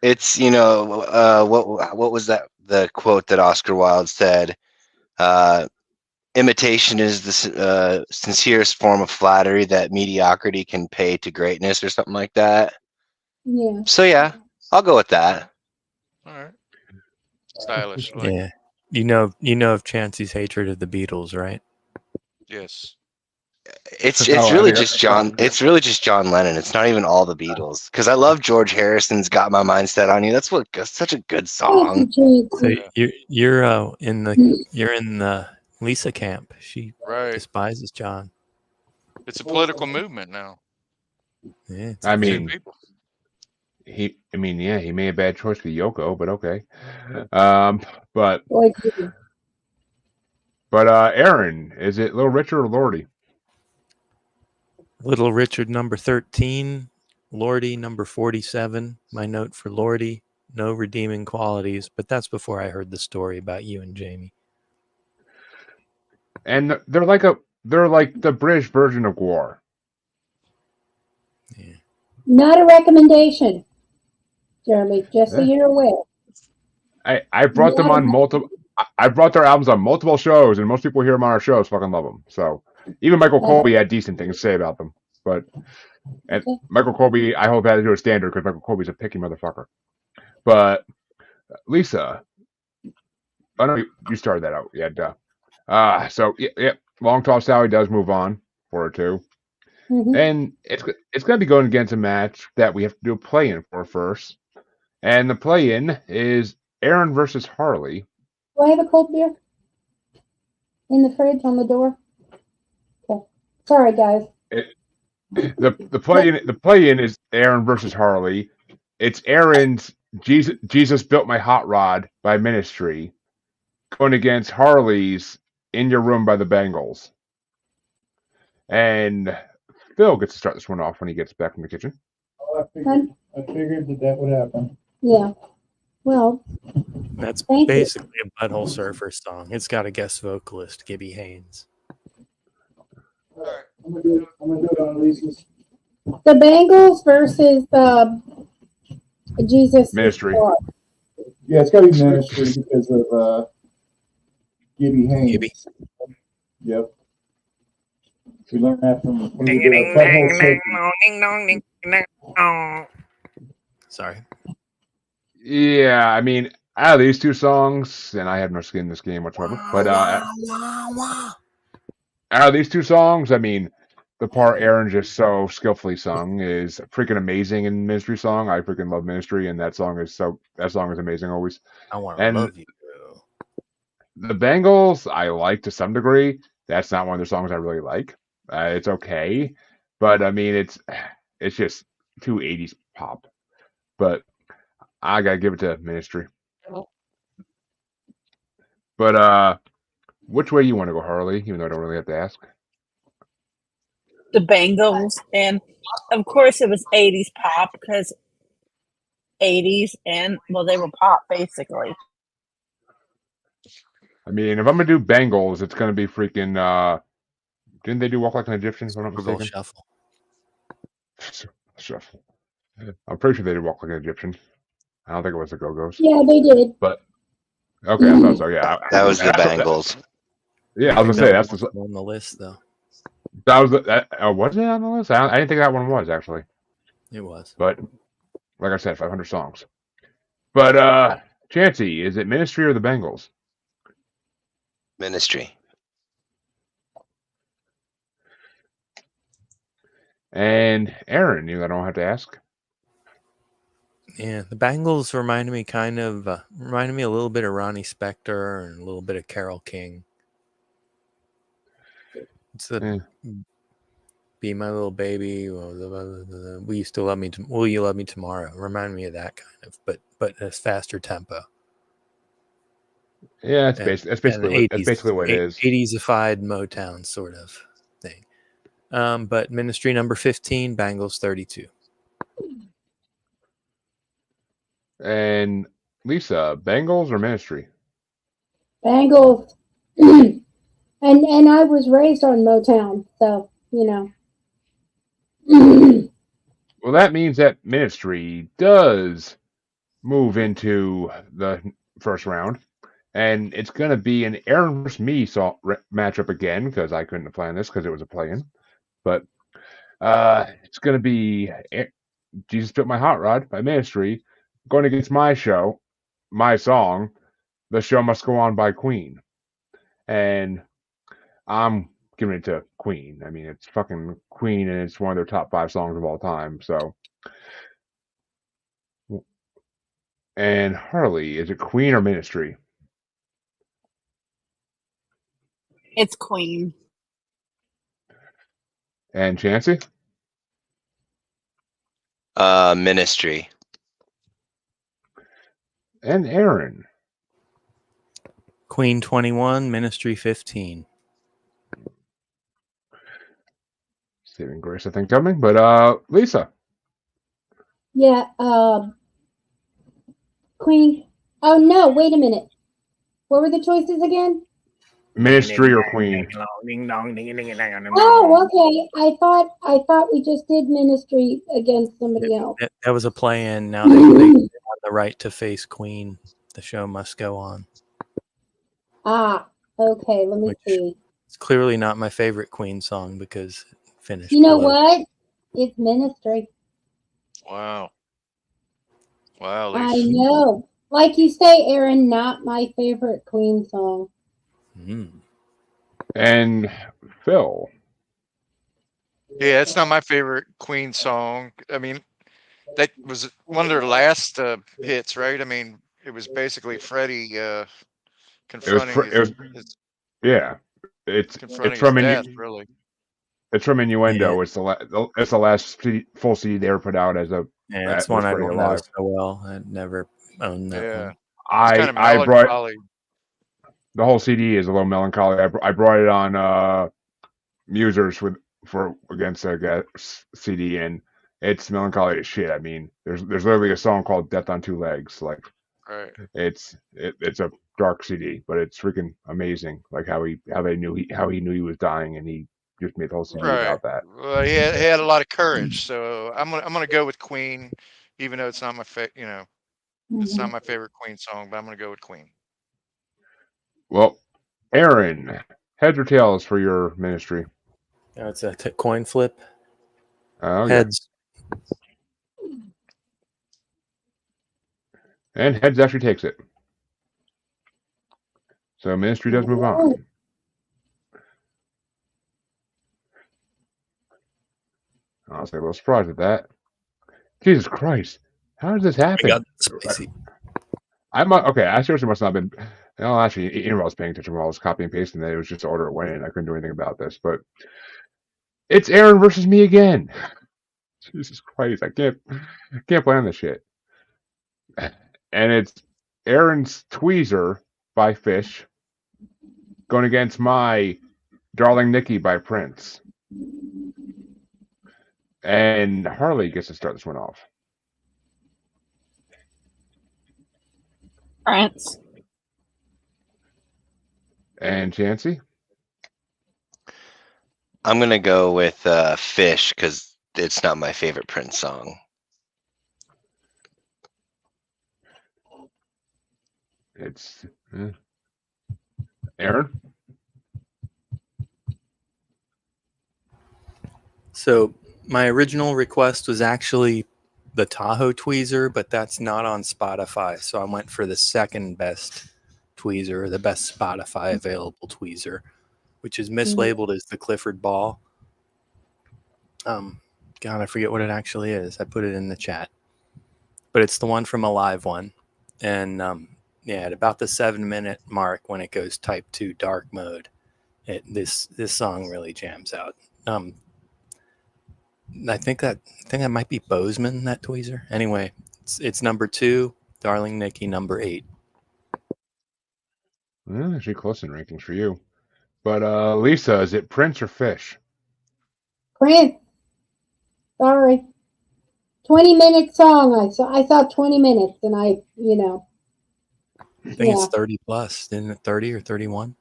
it's what was that the quote that Oscar Wilde said, imitation is the sincerest form of flattery that mediocrity can pay to greatness, or something like that. Yeah. So yeah, I'll go with that. All right. Stylish. Like, Yeah. You know of Chancey's hatred of the Beatles, right? yes. It's Oh, I really think just John. It's really just John Lennon. It's not even all the Beatles. Because I love George Harrison's "Got My Mind Set on You." That's such a good song. So Yeah. you're in the Lisa camp. She Right. despises John. It's a political movement now. Yeah, it's I a Two mean, people. he made a bad choice with Yoko, but okay. Um, but Like, Aaron, is it Little Richard or Lordy? Little Richard number 13, Lordy number 47. My note for Lordy, no redeeming qualities, but that's before I heard the story about you and Jamie. And they're like the British version of Gwar. Yeah. not a recommendation, Jeremy, just so Yeah. you're aware. I brought them on multiple. I brought their albums on multiple shows, and most people hear them on our shows fucking love them. So even Michael Colby had decent things to say about them. But and Michael Colby, I hope had to do a standard because Michael Colby's a picky motherfucker. But Lisa, I know you started that out. Yeah, duh. So yeah, Long Tall Sally does move on for her too, and it's gonna be going against a match that we have to do a play-in for first, and the play-in is Aaron versus Harley. Do I have a cold beer in the fridge on the door? Okay. Sorry, guys. The play-in is Aaron versus Harley. It's Aaron's Jesus Built My Hot Rod by Ministry going against Harley's In Your Room by the Bengals. And Phil gets to start this one off when he gets back from the kitchen. Oh, I figured that would happen. Yeah. Well, That's thank basically a Butthole Surfer song. It's got a guest vocalist, Gibby Haynes. All right, I'm gonna do it on Lisa's. the Bengals versus Jesus Ministry. Yeah, it's got to be Ministry because of Gibby Haynes. Gibby. Yep. We learned that from when we did our Butthole Surfer. Sorry. Yeah, I mean, out of these two songs, and I have no skin in this game whatsoever, but out of these two songs, I mean, the part Aaron just so skillfully sung is freaking amazing in Ministry song. I freaking love Ministry, and that song is amazing always. I want to love you, girl. The Bengals, I like to some degree. That's not one of the songs I really like. It's okay, but I mean, it's just too 80s pop. But I gotta give it to Ministry. But which way you want to go, Harley? Even though I don't really have to ask. The Bengals, and of course it was 80s pop because 80s and well they were pop basically. I mean, if I'm gonna do Bengals, it's gonna be freaking. Didn't they do Walk Like an Egyptian? If I'm not mistaken. Shuffle. Shuffle. I'm pretty sure they did Walk Like an Egyptian. I don't think it was the Go-Go's. Yeah, they did. But okay, I thought so. Yeah, That was the Bengals. Yeah, I was gonna say that's on the list though. That was was it on the list? I didn't think that one was actually. It was. But like I said, 500 songs. But Chancey, is it Ministry or the Bengals? Ministry. And Aaron, I don't have to ask. Yeah, the Bengals reminded me a little bit of Ronnie Spector and a little bit of Carole King. It's the Be My Little Baby. Will You Still Love Me? Will You Love Me Tomorrow? Remind me of that kind of, but a faster tempo. Yeah, that's basically what it is. 80s-ified Motown sort of thing. But Ministry number 15, Bengals 32. And Lisa, Bengals or Ministry? Bengals. and I was raised on Motown, so Well, that means that Ministry does move into the first round, and it's going to be an Aaron versus me matchup again because I couldn't have planned this because it was a play-in. But it's going to be Jesus Took My Hot Rod by Ministry going against my song, The Show Must Go On by Queen. And I'm giving it to Queen. I mean, it's fucking Queen, and it's one of their top 5 songs of all time. So, and Harley, is it Queen or Ministry? It's Queen. And Chancey? Ministry. And Aaron? Queen 21, Ministry 15. Saving grace, I think, coming. But Lisa? Yeah, Queen. Oh no, wait a minute. What were the choices again? Ministry or Queen? Oh, okay. I thought we just did Ministry against somebody else. That was a play-in. Now they have the right to face Queen. The show must go on. Ah, okay. Let me see. It's clearly not my favorite Queen song because it finished. You know what? It's Ministry. Wow. Wow, I Lisa. know. Like you say, Aaron, not my favorite Queen song. And Phil? Yeah, it's not my favorite Queen song. I mean, that was one of their last hits, right? I mean, it was basically Freddie confronting It's from death, really. It's from Innuendo. Yeah. It's the last full CD they ever put out as a. Yeah, it's one I don't know so well. I never owned that one. It's kind of melancholy. The whole CD is a little melancholy. I brought it on Musers against a CD, and it's melancholy as shit. I mean, there's literally a song called "Death on Two Legs." Like, right. It's a dark CD, but it's freaking amazing. Like how he knew he was dying, and he just made the whole CD about that. Well, he had a lot of courage, so I'm gonna go with Queen, even though it's not my it's not my favorite Queen song, but I'm gonna go with Queen. Well, Aaron, heads or tails for your Ministry? It's a coin flip. Heads. And heads actually takes it. So Ministry does move on. I was a little surprised at that. Jesus Christ. How does this happen? I seriously must not have been. No, actually, Ian was paying attention while I was copying and pasting that. It was just the order it went in. I couldn't do anything about this. But it's Aaron versus me again. Jesus Christ. I can't plan this shit. And it's Aaron's Tweezer by Fish going against my Darling Nikki by Prince. And Harley gets to start this one off. Prince. And Chancey? I'm going to go with Fish because it's not my favorite Prince song. It's Aaron? So my original request was actually the Tahoe tweezer, but that's not on Spotify. So I went for the second best tweezer, the best Spotify available tweezer, which is mislabeled as the Clifford Ball. God, I forget what it actually is. I put it in the chat, but it's the one from a live one. And at about the 7-minute mark, when it goes type 2 dark mode, this song really jams out. I think that might be Bozeman, that tweezer. Anyway, it's number 2, Darling Nikki, number 8. Well, actually close in rankings for you. But Lisa, is it Prince or Fish? Prince. Sorry. 20-minute song. I saw 20 minutes, and I think it's 30 plus. Isn't it 30 or 31?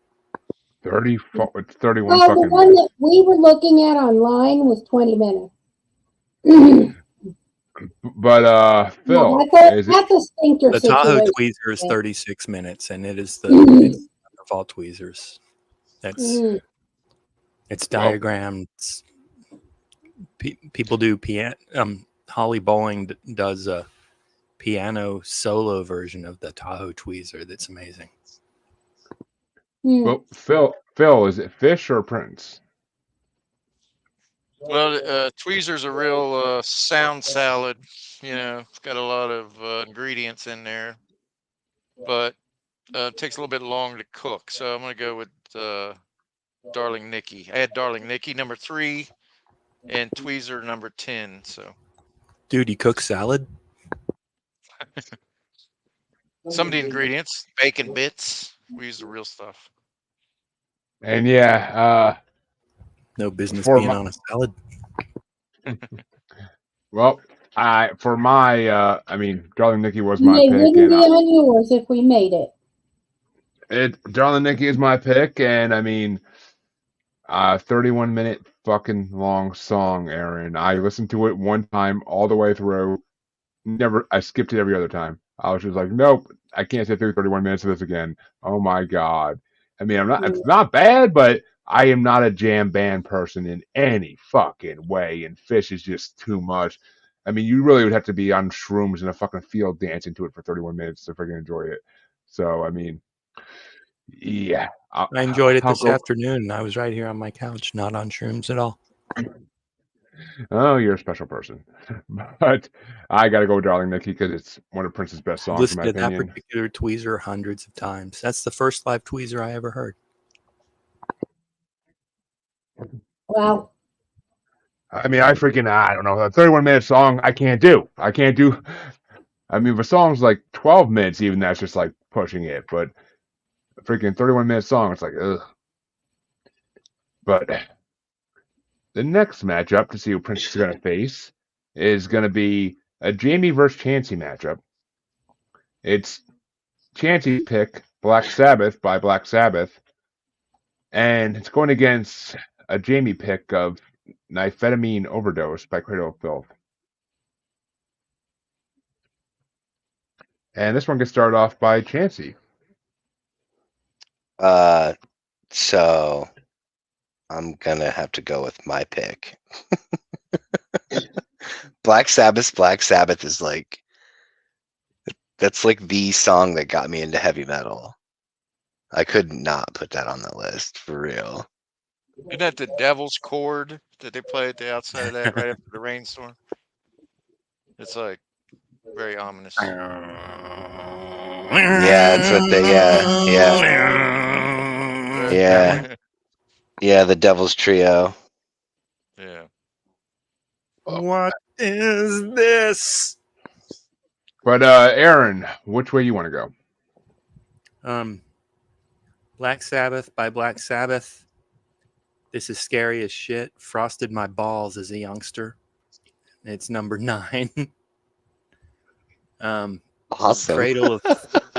30. It's 31. Well, the one that we were looking at online was 20 minutes. But Phil, that's a stinker The Tahoe situation. tweezer is 36 minutes, and it's of all tweezers. That's it's diagrammed. People do piano. Holly Bowling does a piano solo version of the Tahoe tweezer. That's amazing. Well, Phil, is it Fish or Prince? Well, tweezer's a real sound salad. It's got a lot of ingredients in there, but it takes a little bit longer to cook. So I'm gonna go with Darling Nikki. I had Darling Nikki number 3 and tweezer number 10. So, dude, you cook salad? some of the ingredients, bacon bits. We use the real stuff. And no business being on a salad. Well, Darling Nikki was They my pick. wouldn't be on yours if we made it. Darling Nikki is my pick, and 31-minute fucking long song, Aaron. I listened to it one time all the way through. I skipped it every other time. I was just like, nope, I can't sit through 31 minutes of this again. Oh my god. It's not bad, but I am not a jam band person in any fucking way, and Fish is just too much. You really would have to be on shrooms in a fucking field dancing to it for 31 minutes to freaking enjoy it. So, yeah. I enjoyed it this afternoon. I was right here on my couch, not on shrooms at all. Oh, you're a special person. But I got to go with Darling Nikki because it's one of Prince's best songs, Listened in my to that opinion. particular tweezer hundreds of times. That's the first live tweezer I ever heard. Wow. I don't know. A 31-minute song, I can't do. If a song's like 12 minutes, even that's just like pushing it. But a freaking 31-minute song, it's like, ugh. But the next matchup to see who Prince is going to face is going to be a Jamie versus Chansey matchup. It's Chansey's pick, Black Sabbath by Black Sabbath, and it's going against a Jamie pick of Nifetamine Overdose by Cradle of Filth. And this one gets started off by Chansey. So I'm gonna have to go with my pick. Black Sabbath is like, that's like the song that got me into heavy metal. I could not put that on the list for real. Isn't that the Devil's Chord that they play at the outside of that right after the rainstorm? It's like very ominous. Yeah, it's what they yeah, the Devil's Trio. Yeah. What is this? But Aaron, which way you want to go? Black Sabbath by Black Sabbath. This is scary as shit. Frosted my balls as a youngster. It's number 9. Awesome.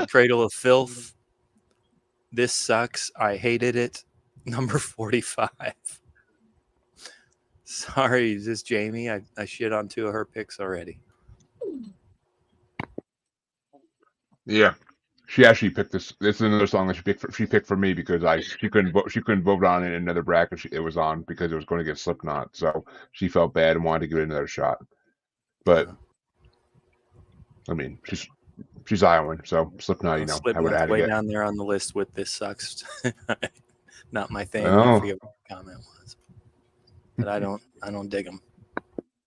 Cradle of Filth. This sucks. I hated it. Number 45. Sorry, is this Jamie? I shit on 2 of her picks already. Yeah, she actually picked this. This is another song that she picked for me because she couldn't vote on it in another bracket it was on because it was going to get Slipknot. So she felt bad and wanted to give it another shot. But she's Iowan, so Slipknot, I would add way it. Down there on the list with This Sucks. Not my thing. Oh. I forget what the comment was, but I don't dig them.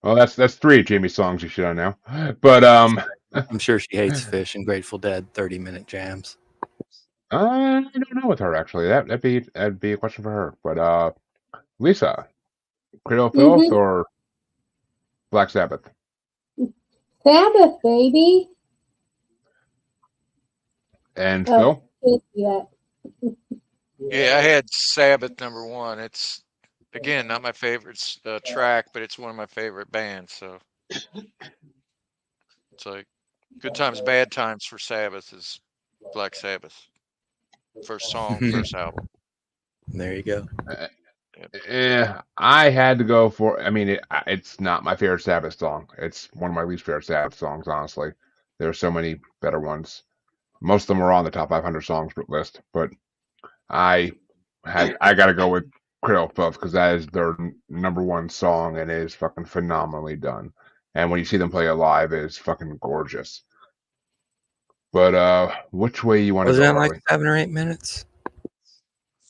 Well, that's 3 Jamie songs you shit on now. But I'm sure she hates Fish and Grateful Dead 30-minute jams. I don't know with her actually. That'd be a question for her. But Lisa, Cradle of Filth or Black Sabbath? Sabbath, baby. And Phil? Yeah. Yeah, I had Sabbath number 1. It's, again, not my favorite track, but it's one of my favorite bands. So it's like Good Times, Bad Times for Sabbath is Black Sabbath. First song, first album. There you go. I had to go for. I mean, it's not my favorite Sabbath song. It's one of my least favorite Sabbath songs. Honestly, there are so many better ones. Most of them are on the top 500 songs list, but I got to go with Cradle of Filth because that is their number one song and it is fucking phenomenally done. And when you see them play it live, it is fucking gorgeous. But which way you want to Was go, it like Harley? 7 or 8 minutes?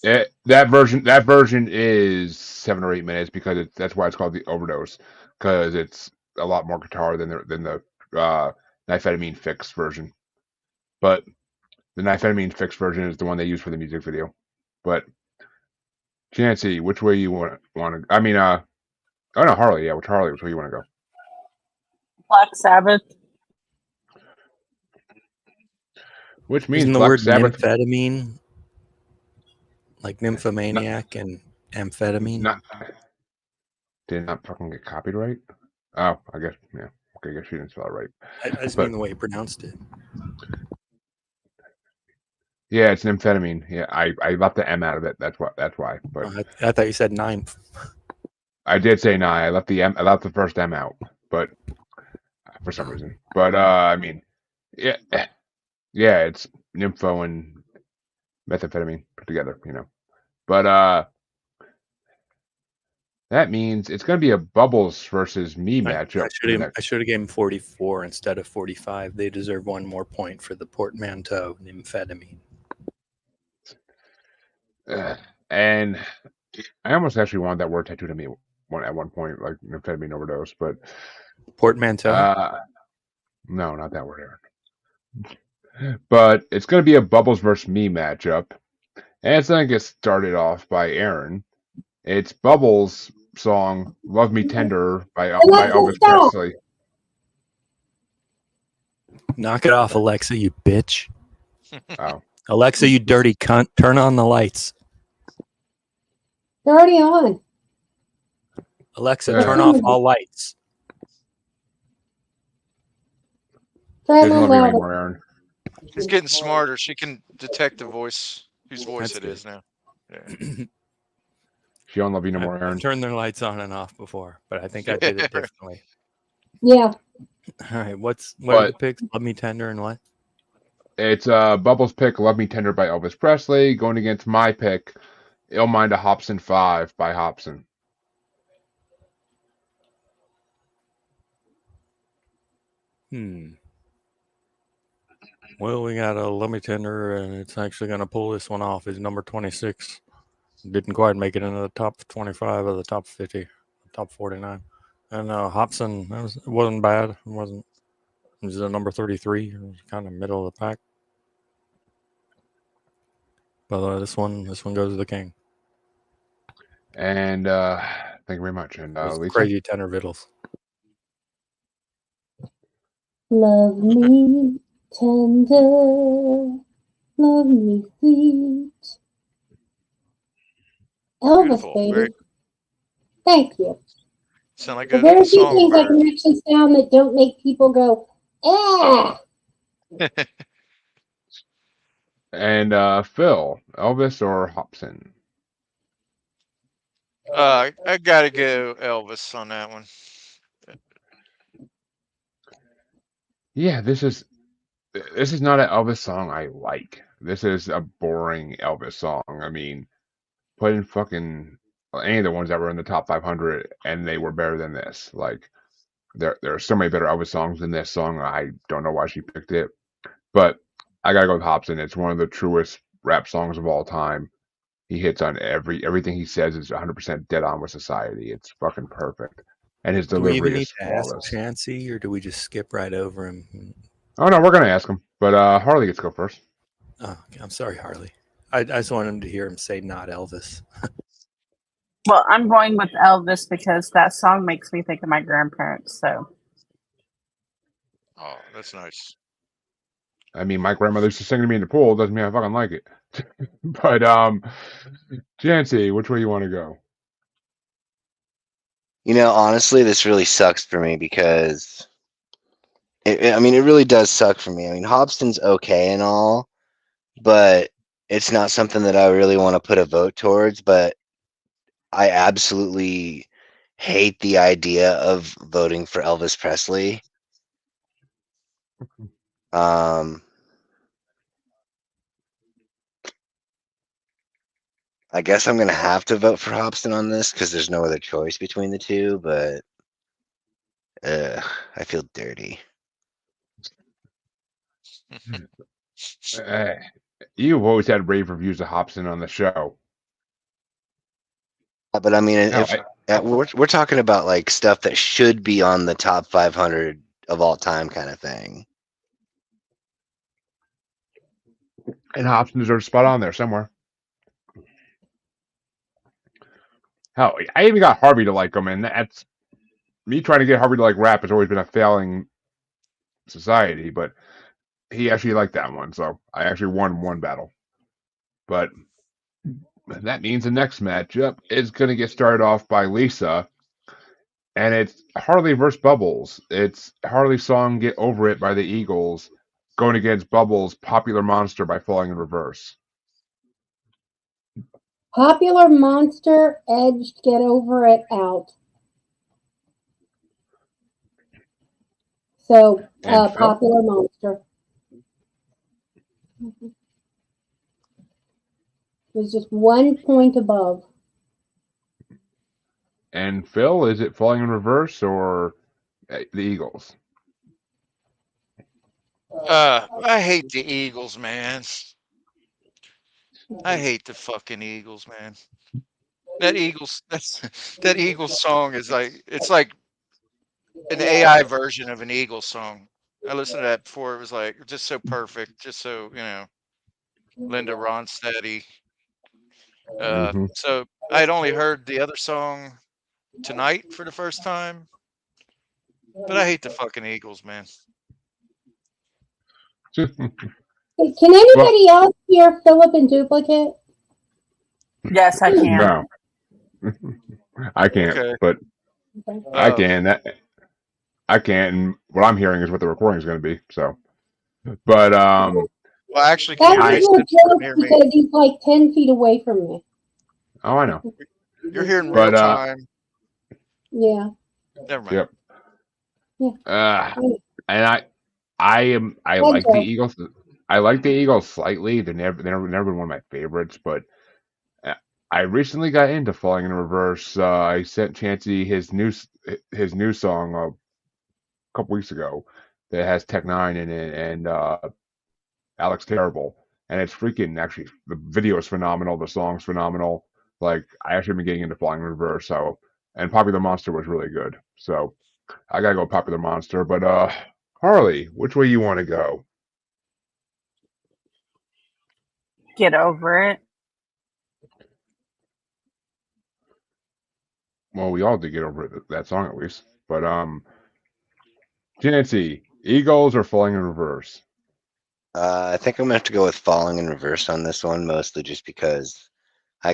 That version is 7 or 8 minutes because that's why it's called the Overdose, because it's a lot more guitar than the Niphetamine Fix version. But the Niphetamine Fix version is the one they use for the music video. But Chancy, which way you want to? I mean, oh no, Harley. Yeah, which way you want to go? Black Sabbath. Which means Isn't the Black word Sabbath. nymphetamine like nymphomaniac and amphetamine? Did not fucking get copied right. Oh, I guess yeah. Okay, I guess she didn't spell it right. I just But- mean the way you pronounced it. Yeah, it's an amphetamine. Yeah, I left the M out of it. That's why. But Oh, I thought you said ninth. I did say nine. I left the M. I left the first M out, but for some reason. But I mean, yeah, it's nympho and methamphetamine put together, But that means it's going to be a Bubbles versus me matchup. I should have given 44 instead of 45. They deserve one more point for the portmanteau nymphetamine. And I almost actually wanted that word tattooed on me at one point, like amphetamine overdose, but Portmanteau? No, not that word, Aaron. But it's going to be a Bubbles versus me matchup, and it's going to get started off by Aaron. It's Bubbles' song "Love Me Tender" by Elvis Presley. Knock it off, Alexa, you bitch. Oh, Alexa, you dirty cunt. Turn on the lights. They're already on. Alexa, Yeah. turn off all lights. Try a doesn't little love you louder. anymore, Aaron. She's getting smarter. She can detect the voice, whose voice That's it good. is now. Yeah. She don't love you no more, I've Aaron. turned their lights on and off before, but I think I did it differently. Yeah. All right, what are the picks? Love Me Tender and what? It's Bubbles' pick "Love Me Tender" by Elvis Presley going against my pick "Ill Mind a Hobson 5" by Hobson. Well, we got a Love Me Tender, and it's actually going to pull this one off. Is number 26. Didn't quite make it into the top 25 or the top 50, top 49. And Hobson, it wasn't bad. It was a number 33. It was kind of middle of the pack. But this one goes to the king. And thank you very much. And Lisa? Crazy tenor vittles. Love me tender, love me sweet. Elvis, Beautiful. baby. Very, Thank you. sound like There are very a few things I songbird. can actually sound that don't make people go, ah. And Phil, Elvis or Hobson? I gotta go Elvis on that one. Yeah, this is not an Elvis song I like. This is a boring Elvis song. I mean, put in fucking any of the ones that were in the top 500, and they were better than this. Like, there are so many better Elvis songs than this song. I don't know why she picked it, but I gotta go with Hobson. It's one of the truest rap songs of all time. He hits on everything he says is 100% dead on with society. It's fucking perfect, and his Do we even delivery need is to ask flawless. Chancey, or do we just skip right over him? Oh no, we're gonna ask him, but Harley gets to go first. Oh, okay. I'm sorry, Harley. I just wanted to hear him say not Elvis. Well, I'm going with Elvis because that song makes me think of my grandparents. So Oh, that's nice. I mean, my grandmother used to sing to me in the pool. Doesn't mean I fucking like it. But Jancy, which way you want to go? Honestly, this really sucks for me because I mean, it really does suck for me. I mean, Hobson's okay and all, but it's not something that I really want to put a vote towards. But I absolutely hate the idea of voting for Elvis Presley. I guess I'm gonna have to vote for Hobson on this because there's no other choice between the two, but I feel dirty. You've always had rave reviews of Hobson on the show. But I mean, No, if we're talking about like stuff that should be on the top 500 of all time kind of thing. and Hobson deserves a spot on there somewhere. Hell, I even got Harvey to like him, and that's me trying to get Harvey to like rap has always been a failing society, but he actually liked that one, so I actually won one battle. But that means the next matchup is going to get started off by Lisa, and it's Harley versus Bubbles. It's Harley's song "Get Over It" by the Eagles going against Bubbles' "Popular Monster" by Falling in Reverse. Popular Monster edged Get Over It out. So, And Phil? Popular Monster. It was just 1 point above. And Phil, is it Falling in Reverse or the Eagles? I hate the Eagles, man. I hate the fucking Eagles, man. That Eagles song is like it's like an AI version of an Eagles song. I listened to that before. It was like just so perfect, just so Linda Ronstadt. Mm-hmm. So I had only heard the other song tonight for the first time, but I hate the fucking Eagles, man. Can anybody else hear Philip in duplicate? Yes, I can. No, I can't, Okay. but Okay. I can. I can't, and what I'm hearing is what the recording is going to be. So, but Well, actually, can That you was raise a it so I can joke hear me? because he's like 10 feet away from me. oh, I know. You're hearing real But time. Yeah. Never mind. yep. Yeah. And I Good like the joke. Eagles. I like the Eagles slightly. They're never been one of my favorites, but I recently got into Falling in Reverse. I sent Chancey his new song a couple weeks ago that has Tech Nine in it and Alex Terrible, and it's freaking actually the video is phenomenal. The song's phenomenal. Like I actually been getting into Falling in Reverse. So and Popular Monster was really good. So I gotta go Popular Monster. But Harley, which way you want to go? Get Over It. Well, we all did get over that song at least. But Chancey, Eagles are Falling in Reverse. I think I'm gonna have to go with Falling in Reverse on this one, mostly just because I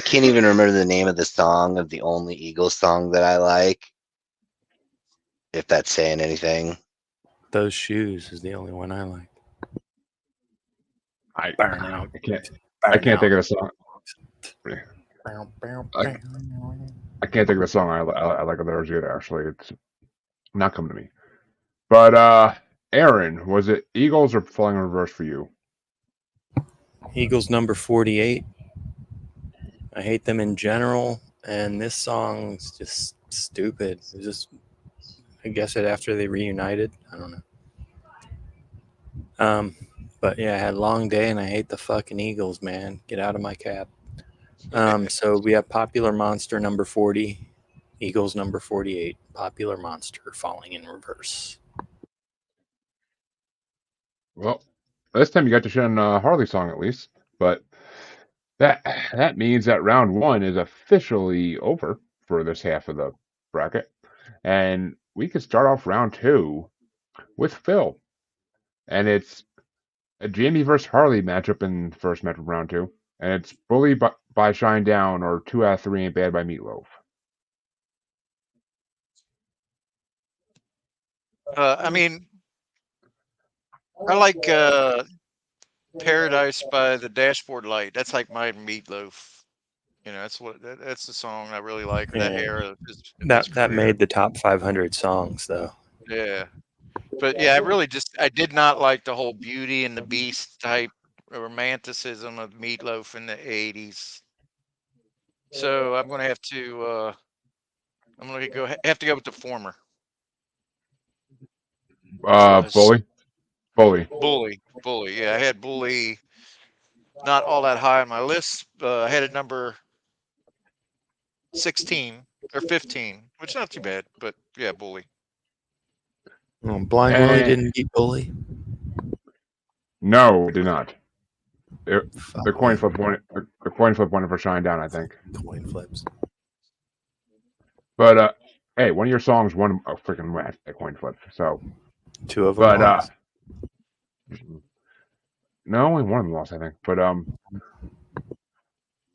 can't even remember the name of the song of the only Eagles song that I like. If that's saying anything. Those Shoes is the only one I like. I Burn out. I can't think of the song. I can't think of the song I like of theirs either. Actually, it's not coming to me. But Aaron, was it Eagles or Falling in Reverse for you? Eagles number 48. I hate them in general, and this song's just stupid. It's just, I guess it after they reunited. I don't know. But yeah, I had a long day, and I hate the fucking Eagles, man. Get out of my cab. So we have Popular Monster number 40, Eagles number 48, Popular Monster Falling in Reverse. Well, this time you got to shine Harley song at least, but that means that round one is officially over for this half of the bracket, and we could start off round two with Phil, and it's a Jamie versus Harley matchup in the first match of round two, and it's Bully by Shine Down or 2 out of 3 Ain't Bad by Meatloaf. I mean, I like Paradise by the Dashboard Light. That's like my Meatloaf. that's the song I really like. That Yeah. era of his That career. made the top 500 songs though. Yeah. But yeah, I did not like the whole Beauty and the Beast type romanticism of Meatloaf in the 80s. So I'm gonna have to have to go with the former. Which was Bully. Bully. Yeah, I had Bully not all that high on my list. I had it number 16 or 15, which is not too bad. But yeah, Bully. Blind Willie And didn't beat Bully. no, it did not. The Fuck coin me. flip won. The coin flip won it for Shine Down, I think. Coin flips. But hey, one of your songs won a freaking match at coin flip. So, Two of them but lost. no, only one of them lost, I think.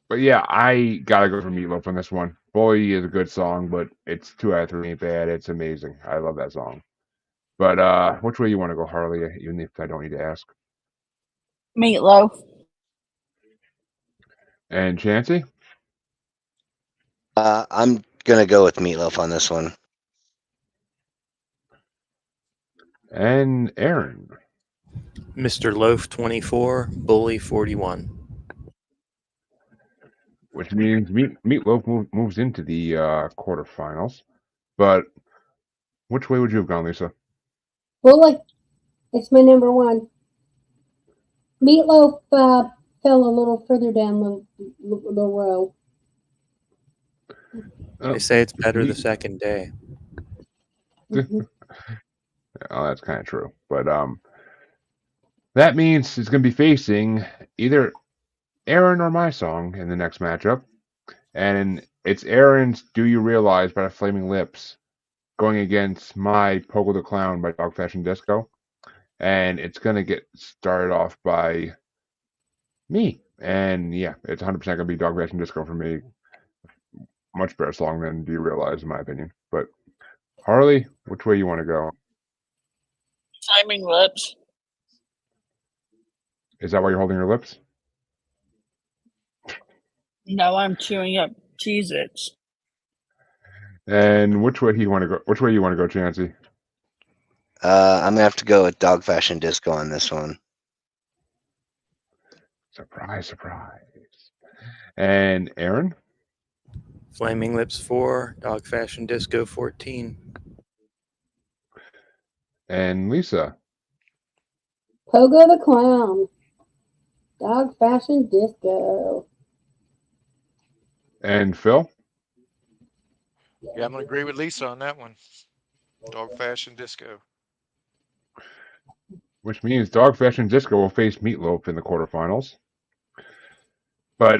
But yeah, I gotta go for Meatloaf on this one. Bully is a good song, but it's 2 out of 3 ain't bad. It's amazing. I love that song. But which way you want to go, Harley? Even if I don't need to ask. Meatloaf. And Chancey I'm gonna go with Meatloaf on this one. and Aaron. Mr. Loaf 24, Bully 41. Which means Meatloaf moves into the quarterfinals. But which way would you have gone, Lisa? Bully. It's my number one. Meatloaf fell a little further down the row. They say it's better the second day. Mhm. Oh, that's kind of true. But that means it's going to be facing either Aaron or my song in the next matchup. And it's Aaron's Do You Realize by the Flaming Lips going against my Pogo the Clown by Dog Fashion Disco. And it's going to get started off by me. And yeah, it's 100% going to be Dog Fashion Disco for me. Much better song than Do You Realize, in my opinion. But Harley, which way you want to go? Flaming Lips. Is that why you're holding your lips? No, I'm chewing up Cheez-Its. And which way you want to go? Which way you want to go, Chancey? I'm gonna have to go with Dog Fashion Disco on this one. Surprise, surprise. And Aaron? Flaming Lips 4, Dog Fashion Disco 14. And Lisa? Pogo the Clown. Dog Fashion Disco. And Phil? Yeah, I'm gonna agree with Lisa on that one. Dog Fashion Disco. Which means Dog Fashion Disco will face Meatloaf in the quarterfinals. But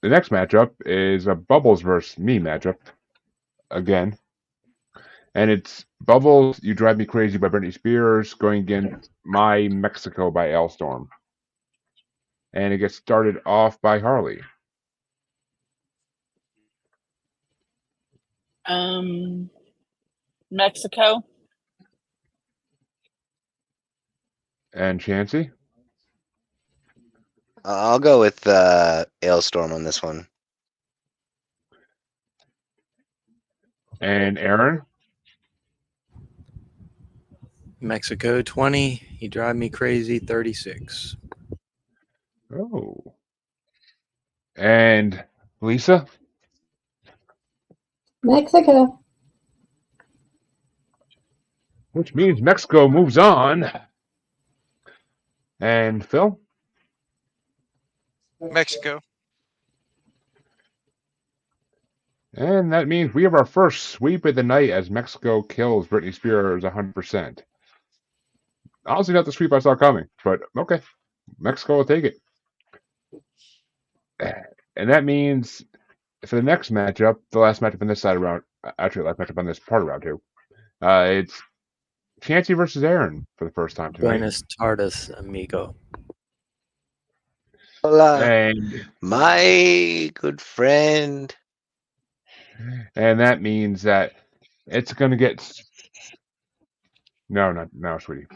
the next matchup is a Bubbles versus me matchup. Again. And it's Bubbles, You Drive Me Crazy by Britney Spears going against My Mexico by Elstorm. And it gets started off by Harley. Mexico. And Chancey? I'll go with Ailstorm on this one. And Aaron? Mexico 20, You Drive Me Crazy 36. Oh. And Lisa? Mexico. Which means Mexico moves on. And Phil? Mexico. And that means we have our first sweep of the night as Mexico kills Britney Spears 100%. Honestly, not the sweep I saw coming, but okay. Mexico will take it. And that means for the next matchup, the last matchup on this side of round, actually, last matchup on this part of round 2, it's Chancey versus Aaron for the first time tonight. Buenos tardes, amigo. Hola, And my good friend. that means that it's going to get. No, sweetie.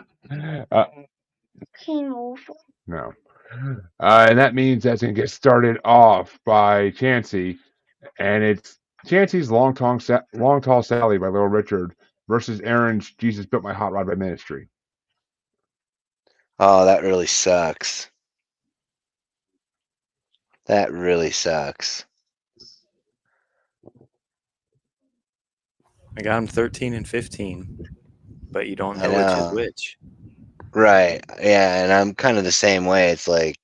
No. And that means that's going to get started off by Chansey. And it's Chansey's Long Tall Sally by Little Richard versus Aaron's Jesus Built My Hot Rod by Ministry. Oh, that really sucks. That really sucks. I got them 13 and 15, but you don't I know which is know. which. Right. Yeah, and I'm kind of the same way. It's like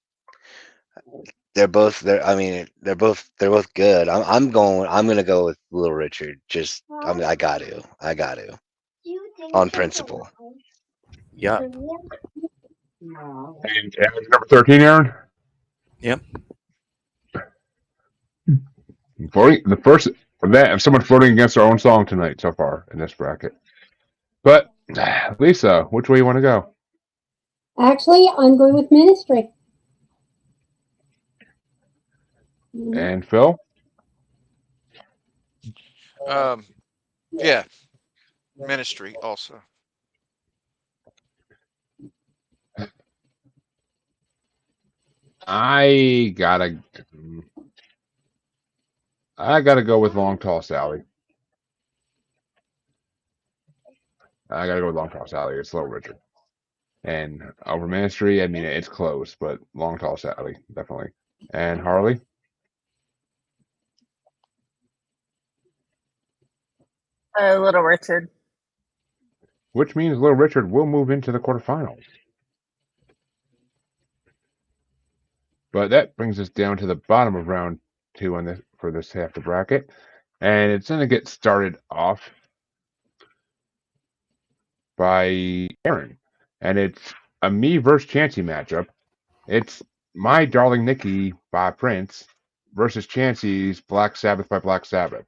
they're both good. I'm gonna go with Little Richard. I got to. On principle. Yep. And Aaron's number 13, Aaron? Yep. The first of someone voting against their own song tonight so far in this bracket. But Lisa, which way you want to go? Actually, I'm going with Ministry. And Phil? Yeah, Ministry also. I gotta go with Long Tall Sally. It's Little Richard. And over Ministry, I mean, it's close, but Long Tall Sally, definitely. And Harley? Little Richard. Which means Little Richard will move into the quarterfinals. But that brings us down to the bottom of round 2 for this half the bracket. And it's going to get started off by Aaron. And it's a me versus Chansey matchup. It's My Darling Nikki by Prince versus Chansey's Black Sabbath by Black Sabbath.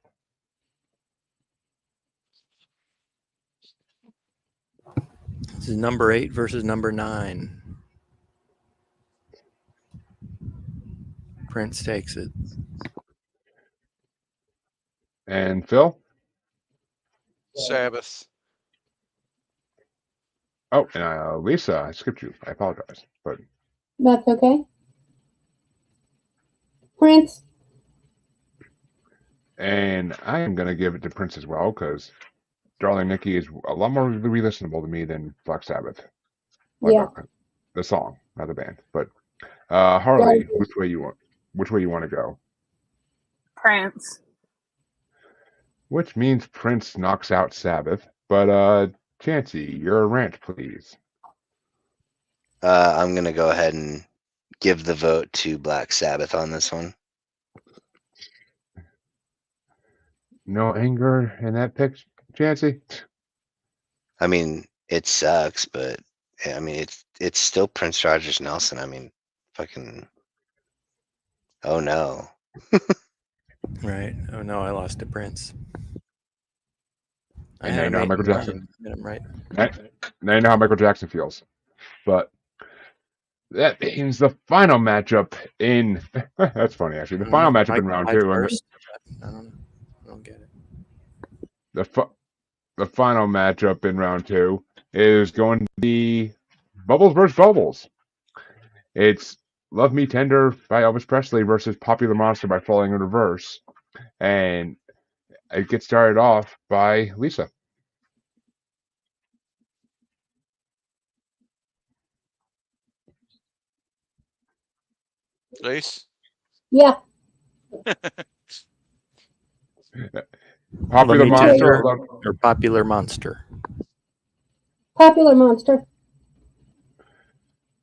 This is number 8 versus number 9. Prince takes it. And Phil? Sabbath. Oh, and Lisa, I skipped you. I apologize. But That's okay. Prince. And I am going to give it to Prince as well because Darling Nikki is a lot more re-listenable to me than Black Sabbath. Yeah. The song, not the band. But Harley, which way you want to go? Prince. Which means Prince knocks out Sabbath. But Chansey, your rant, please. I'm gonna go ahead and give the vote to Black Sabbath on this one. No anger in that pick, Chansey? I mean, it sucks, but I mean, it's still Prince Rogers Nelson. I mean, fucking. Oh no. Right. Oh no, I lost to Prince. I And had now him Michael 8 and Jackson. 9. I'm right. Now you know how Michael Jackson feels. But that means the final matchup in that's funny actually. The final matchup in round 2. First? I don't get it. The final matchup in round 2 is going to be Bubbles versus Bubbles. It's Love Me Tender by Elvis Presley versus Popular Monster by Falling in Reverse. And it gets started off by Lisa. Lace? Yeah. Popular Monster or Popular Monster? Popular Monster.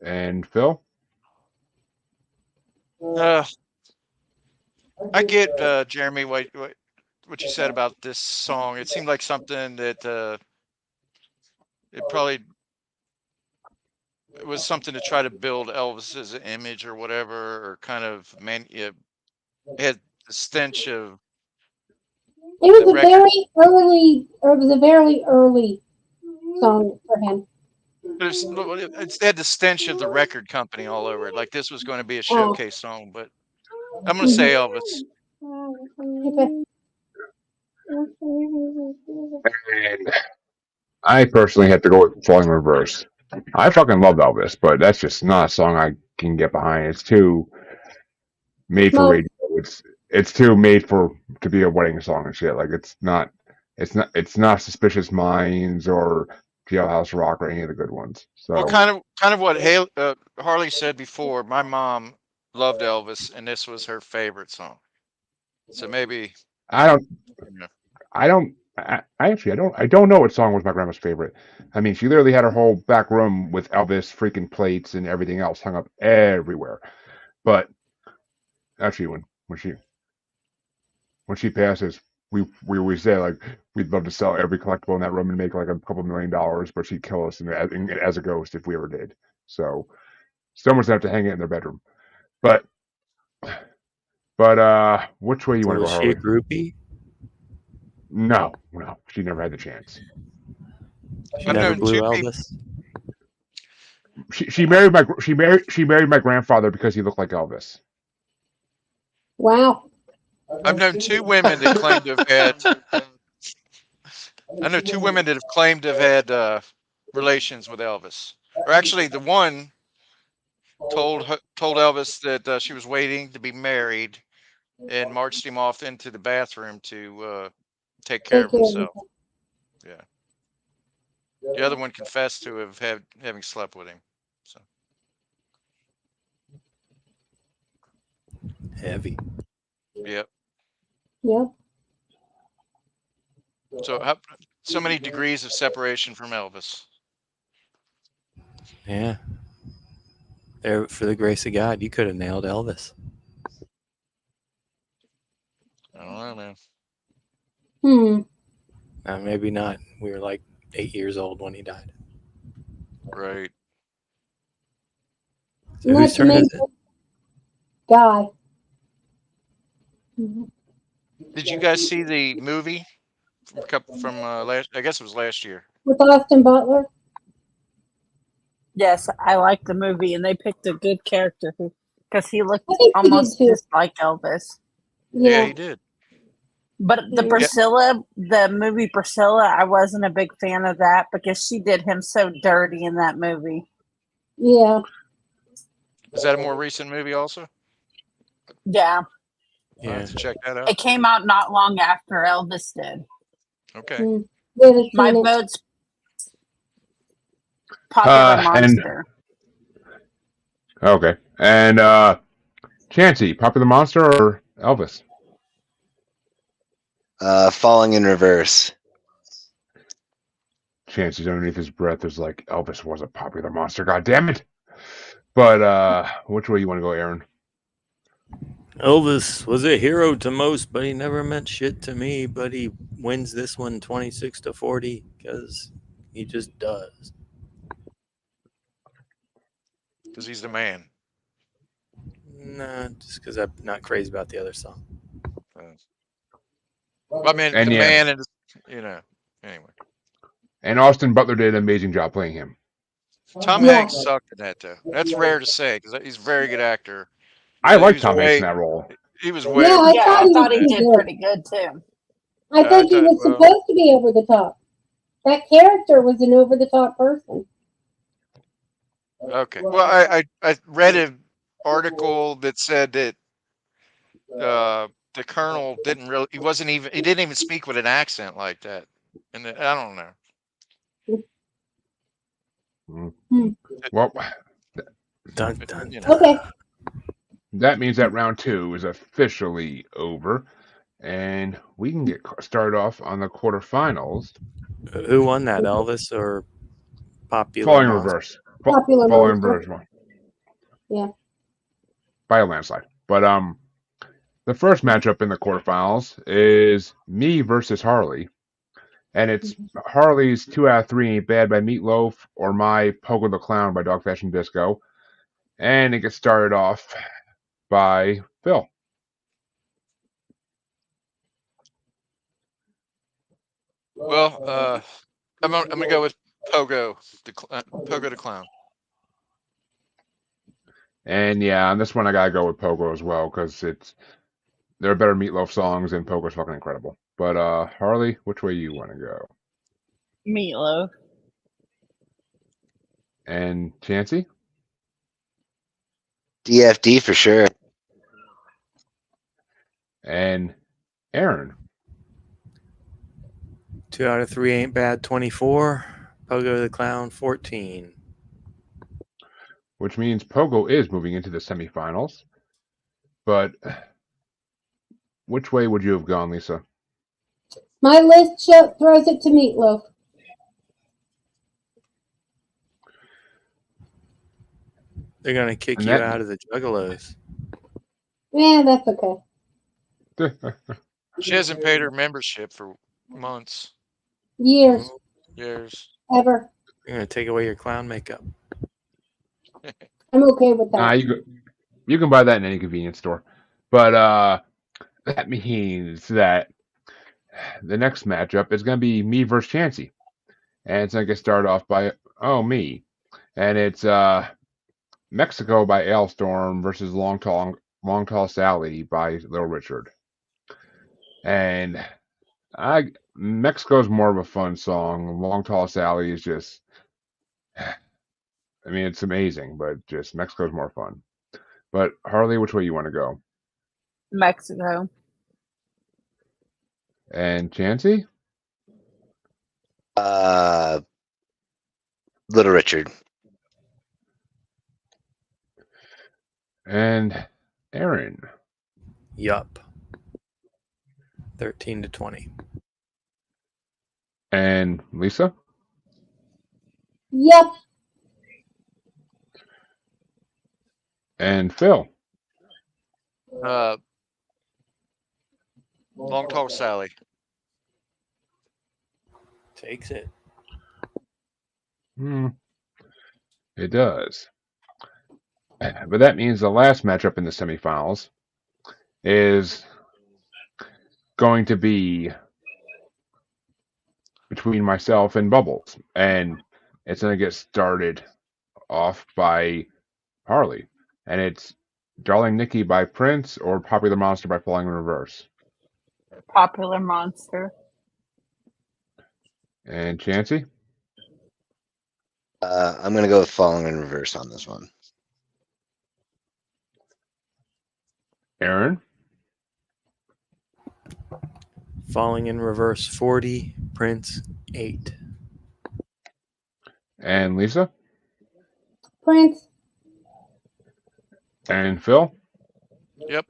And Phil? I get Jeremy what you said about this song. It seemed like something that it was something to try to build Elvis's image or whatever, or kind of it had the stench of. It was a very early song for him. It had the stench of the record company all over it. Like this was going to be a showcase song, but I'm going to say Elvis. Okay. And I personally had to go with Falling in Reverse. I fucking love Elvis, but that's just not a song I can get behind. It's too made for Smoke. radio. It's too made to be a wedding song and shit. Like it's not Suspicious Minds or Jailhouse Rock or any of the good ones. So Well, kind of what Harley said before. My mom loved Elvis, and this was her favorite song. So maybe I don't you know, I don't I don't know what song was my grandma's favorite. I mean, she literally had her whole back room with Elvis freaking plates and everything else hung up everywhere. But actually, when she passes, we always say like we'd love to sell every collectible in that room and make like a couple $1 million, but she'd kill us as a ghost if we ever did. So someone's gonna have to hang it in their bedroom. But which way you So want to go, was she a Harley? groupie? No, she never had the chance. She I've never known blew two people. Elvis. She married my grandfather because he looked like Elvis. Wow. I've known two women that claimed to have had. I know two women that have claimed to have had relations with Elvis. Or actually, the one told Elvis that she was waiting to be married and marched him off into the bathroom to take care Take of care of himself. yourself. Yeah. The other one confessed to having slept with him. So Heavy. yep. Yep. So many degrees of separation from Elvis. Yeah. There, for the grace of God, you could have nailed Elvis. I don't know, man. Maybe not. We were like 8 years old when he died. Right. So Not whose to turn is mention it? Guy. Mhm. Did you guys see the movie from last? I guess it was last year. With Austin Butler. Yes, I like the movie, and they picked a good character because he looked I think he did almost too. just like Elvis. Yeah, Yeah. he did. But the Yeah. the movie Priscilla, I wasn't a big fan of that because she did him so dirty in that movie. Yeah. Is that a more recent movie also? Yeah, I'll have Yeah. to check that out. it came out not long after Elvis did. Okay. Haven't My seen it. vote's Popular And Monster. okay, and Chancey, Popular Monster or Elvis? Falling in Reverse. Chancey's underneath his breath is like Elvis was a popular monster. God damn it! But which way you want to go, Aaron? Elvis was a hero to most, but he never meant shit to me. But he wins this one 26-40 because he just does. Because he's the man. Nah, just because I'm not crazy about the other song. I mean, And the yeah, man and anyway. and Austin Butler did an amazing job playing him. Tom Yeah. Hanks sucked in that though. That's rare to say because he's a very good actor. I He like was Tom Hanks way in that role. he was way Yeah, over I the Yeah, thought I he top was thought in he that. pretty did good. pretty good too. I think he was supposed to be over the top. That character was an over the top person. Okay. Well, I read an article that said that the Colonel he didn't even speak with an accent like that, and I don't know. Well, Dun, dun, You know. dun. Okay. that means that round 2 is officially over, and we can get started off on the quarterfinals. Who won that, Elvis or Popular Falling in Monster? reverse. Popular Falling in Monster. reverse. Yeah. By a landslide. But the first matchup in the quarterfinals is me versus Harley. And it's Harley's 2 out of 3 Ain't Bad by Meatloaf or my Pogo the Clown by Dog Fashion Disco. And it gets started off by Phil. Well, I'm gonna go with Pogo the Clown. And yeah, on this one I gotta go with Pogo as well, because there are better Meatloaf songs and Pogo's fucking incredible. But Harley, which way you wanna go? Meatloaf. And Chancey? DFD for sure. And Aaron. 2 out of 3 ain't bad. 24. Pogo the Clown 14. Which means Pogo is moving into the semifinals. But which way would you have gone, Lisa? My list throws it to Meatloaf. They're going to kick And you that- out of the Juggalos. Yeah, that's okay. She hasn't paid her membership for months, Years, years. ever. They're going to take away your clown makeup. I'm okay with that. You can buy that in any convenience store. But that means that the next matchup is going to be me versus Chansey. And it's going to get started off by, me. And it's Mexico by Ailstorm versus Long Tall Sally by Little Richard. And Mexico's more of a fun song. Long Tall Sally is just, I mean, it's amazing, but just Mexico's more fun. But Harley, which way you want to go? Mexico. And Chansey? Little Richard. And Aaron? Yup. 13 to 20. And Lisa? Yep. And Phil? Long Tall Sally. Takes it. It does. But that means the last matchup in the semifinals is going to be between myself and Bubbles. And it's going to get started off by Harley. And it's Darling Nikki by Prince or Popular Monster by Falling in Reverse. Popular Monster. And Chansey? I'm gonna go with Falling in Reverse on this one. Aaron? Falling in Reverse 40. Prince 8. And Lisa? Prince. And Phil? Yep.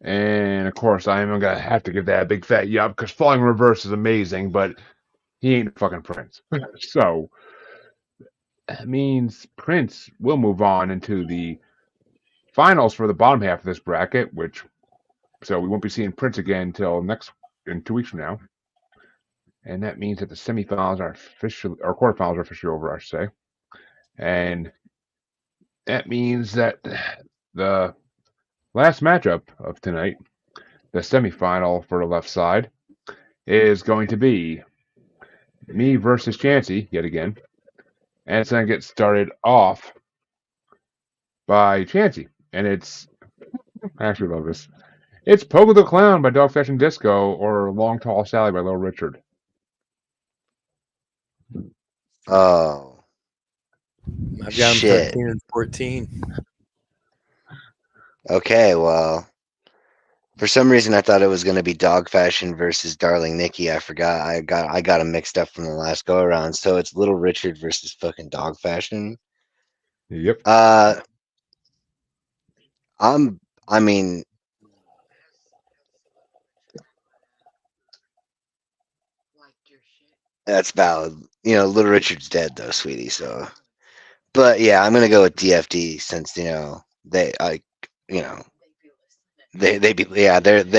And of course, I am going to have to give that a big fat yup because Falling in Reverse is amazing, but he ain't a fucking Prince. So that means Prince will move on into the finals for the bottom half of this bracket, so we won't be seeing Prince again until in 2 weeks from now. And that means that the semifinals are or quarterfinals are officially over, I should say. And that means that the last matchup of tonight, the semifinal for the left side, is going to be me versus Chansey yet again. And it's going to get started off by Chansey. And I actually love this. It's Pogo the Clown by Dog Fashion Disco or Long Tall Sally by Little Richard. Oh, I've got them shit. 13 and 14. Okay, well, for some reason I thought it was gonna be Dog Fashion versus Darling Nikki. I forgot. I got them mixed up from the last go around. So it's Little Richard versus fucking Dog Fashion. Yep. I mean, that's valid. You know, Little Richard's dead though, sweetie. So, but yeah, I'm gonna go with DFD since they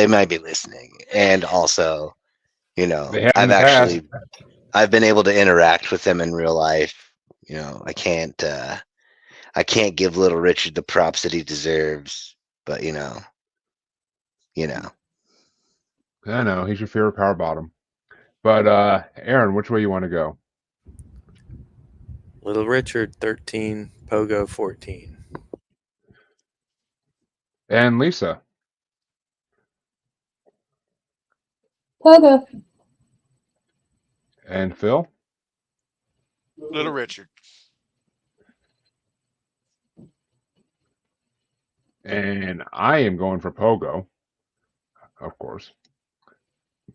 might be listening, and also, They have in the past. I've been able to interact with them in real life. You know, I can't give Little Richard the props that he deserves, but you know. I know, he's your favorite power bottom. But Aaron, which way you want to go? Little Richard 13. Pogo 14. And Lisa. Pogo. And Phil. Little Richard. And I am going for Pogo, of course.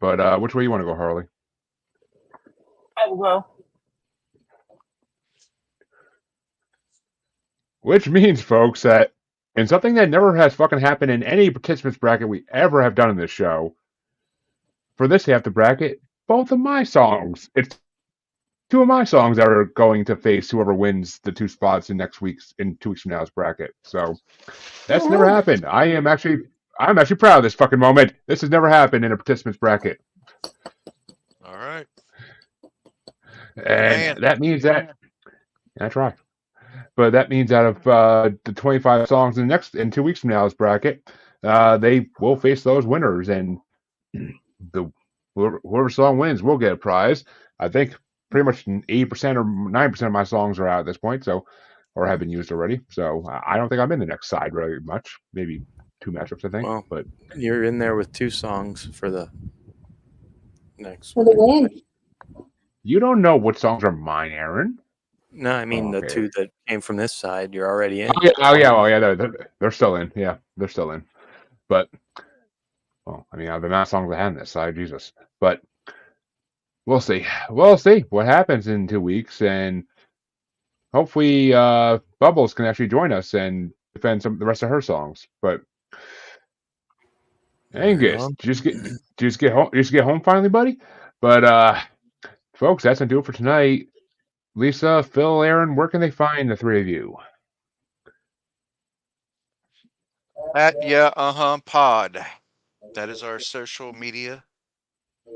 But which way you want to go, Harley? I will go. Which means, folks, that in something that never has fucking happened in any participants bracket we ever have done in this show, for this half the bracket, both of my songs, it's two of my songs that are going to face whoever wins the two spots in 2 weeks from now's bracket. So that's never happened. I'm actually proud of this fucking moment. This has never happened in a participants bracket. All right. And that means that that's right. But that means out of the 25 songs in 2 weeks from now's bracket, they will face those winners, and whoever song wins will get a prize. I think pretty much 80% or 9% of my songs are out at this point, or have been used already. So I don't think I'm in the next side very much. Maybe 2 matchups, I think. Well, but you're in there with 2 songs for the next For the win. You don't know what songs are mine, Aaron. No, I mean the 2 that came from this side. You're already in. Oh yeah. They're still in. Yeah, they're still in. But well, I mean, the amount of songs I had on this side, Jesus. But we'll see. We'll see what happens in 2 weeks, and hopefully, Bubbles can actually join us and defend the rest of her songs. But Angus, just get home finally, buddy. But folks, that's gonna do it for tonight. Lisa, Phil, Aaron, where can they find the 3 of you? At pod. That is our social media.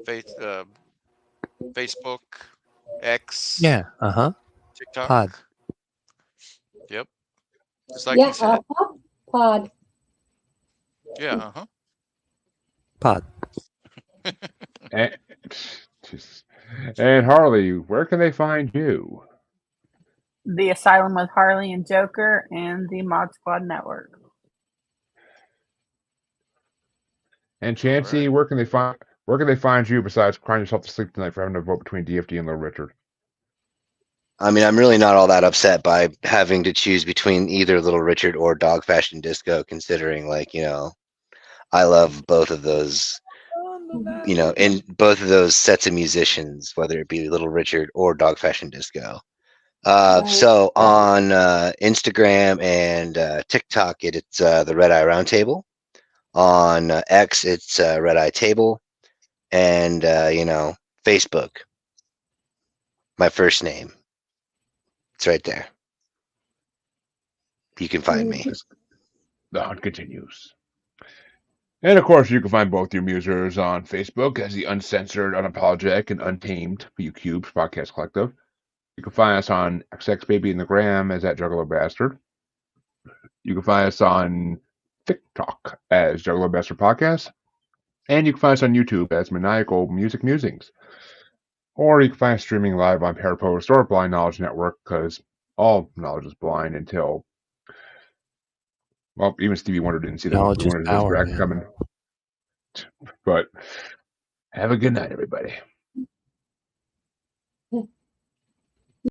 Facebook, X. Yeah. TikTok. Pod. Yep. Just like you said. Pod. Yeah. Pod. And Harley, where can they find you? The Asylum with Harley and Joker and the Mod Squad Network. And Chancey, where can they find you besides crying yourself to sleep tonight for having to vote between DFD and Little Richard? I mean, I'm really not all that upset by having to choose between either Little Richard or Dog Fashion Disco, considering, like, I love both of those, in both of those sets of musicians, whether it be Little Richard or Dog Fashion Disco. So on Instagram and TikTok, it's the Red Eye Roundtable. On X, it's Red Eye Table. And, Facebook, my first name. It's right there. You can find me. The hunt continues. And of course, you can find both your musers on Facebook as the Uncensored, Unapologetic, and Untamed PU Cubes Podcast Collective. You can find us on XXBaby and the Gram as that Juggalo Bastard. You can find us on TikTok as Juggalo Bastard Podcast. And you can find us on YouTube as Maniacal Music Musings. Or you can find us streaming live on Parapost or Blind Knowledge Network, because all knowledge is blind until, well, even Stevie Wonder didn't see knowledge is power, coming. But have a good night, everybody.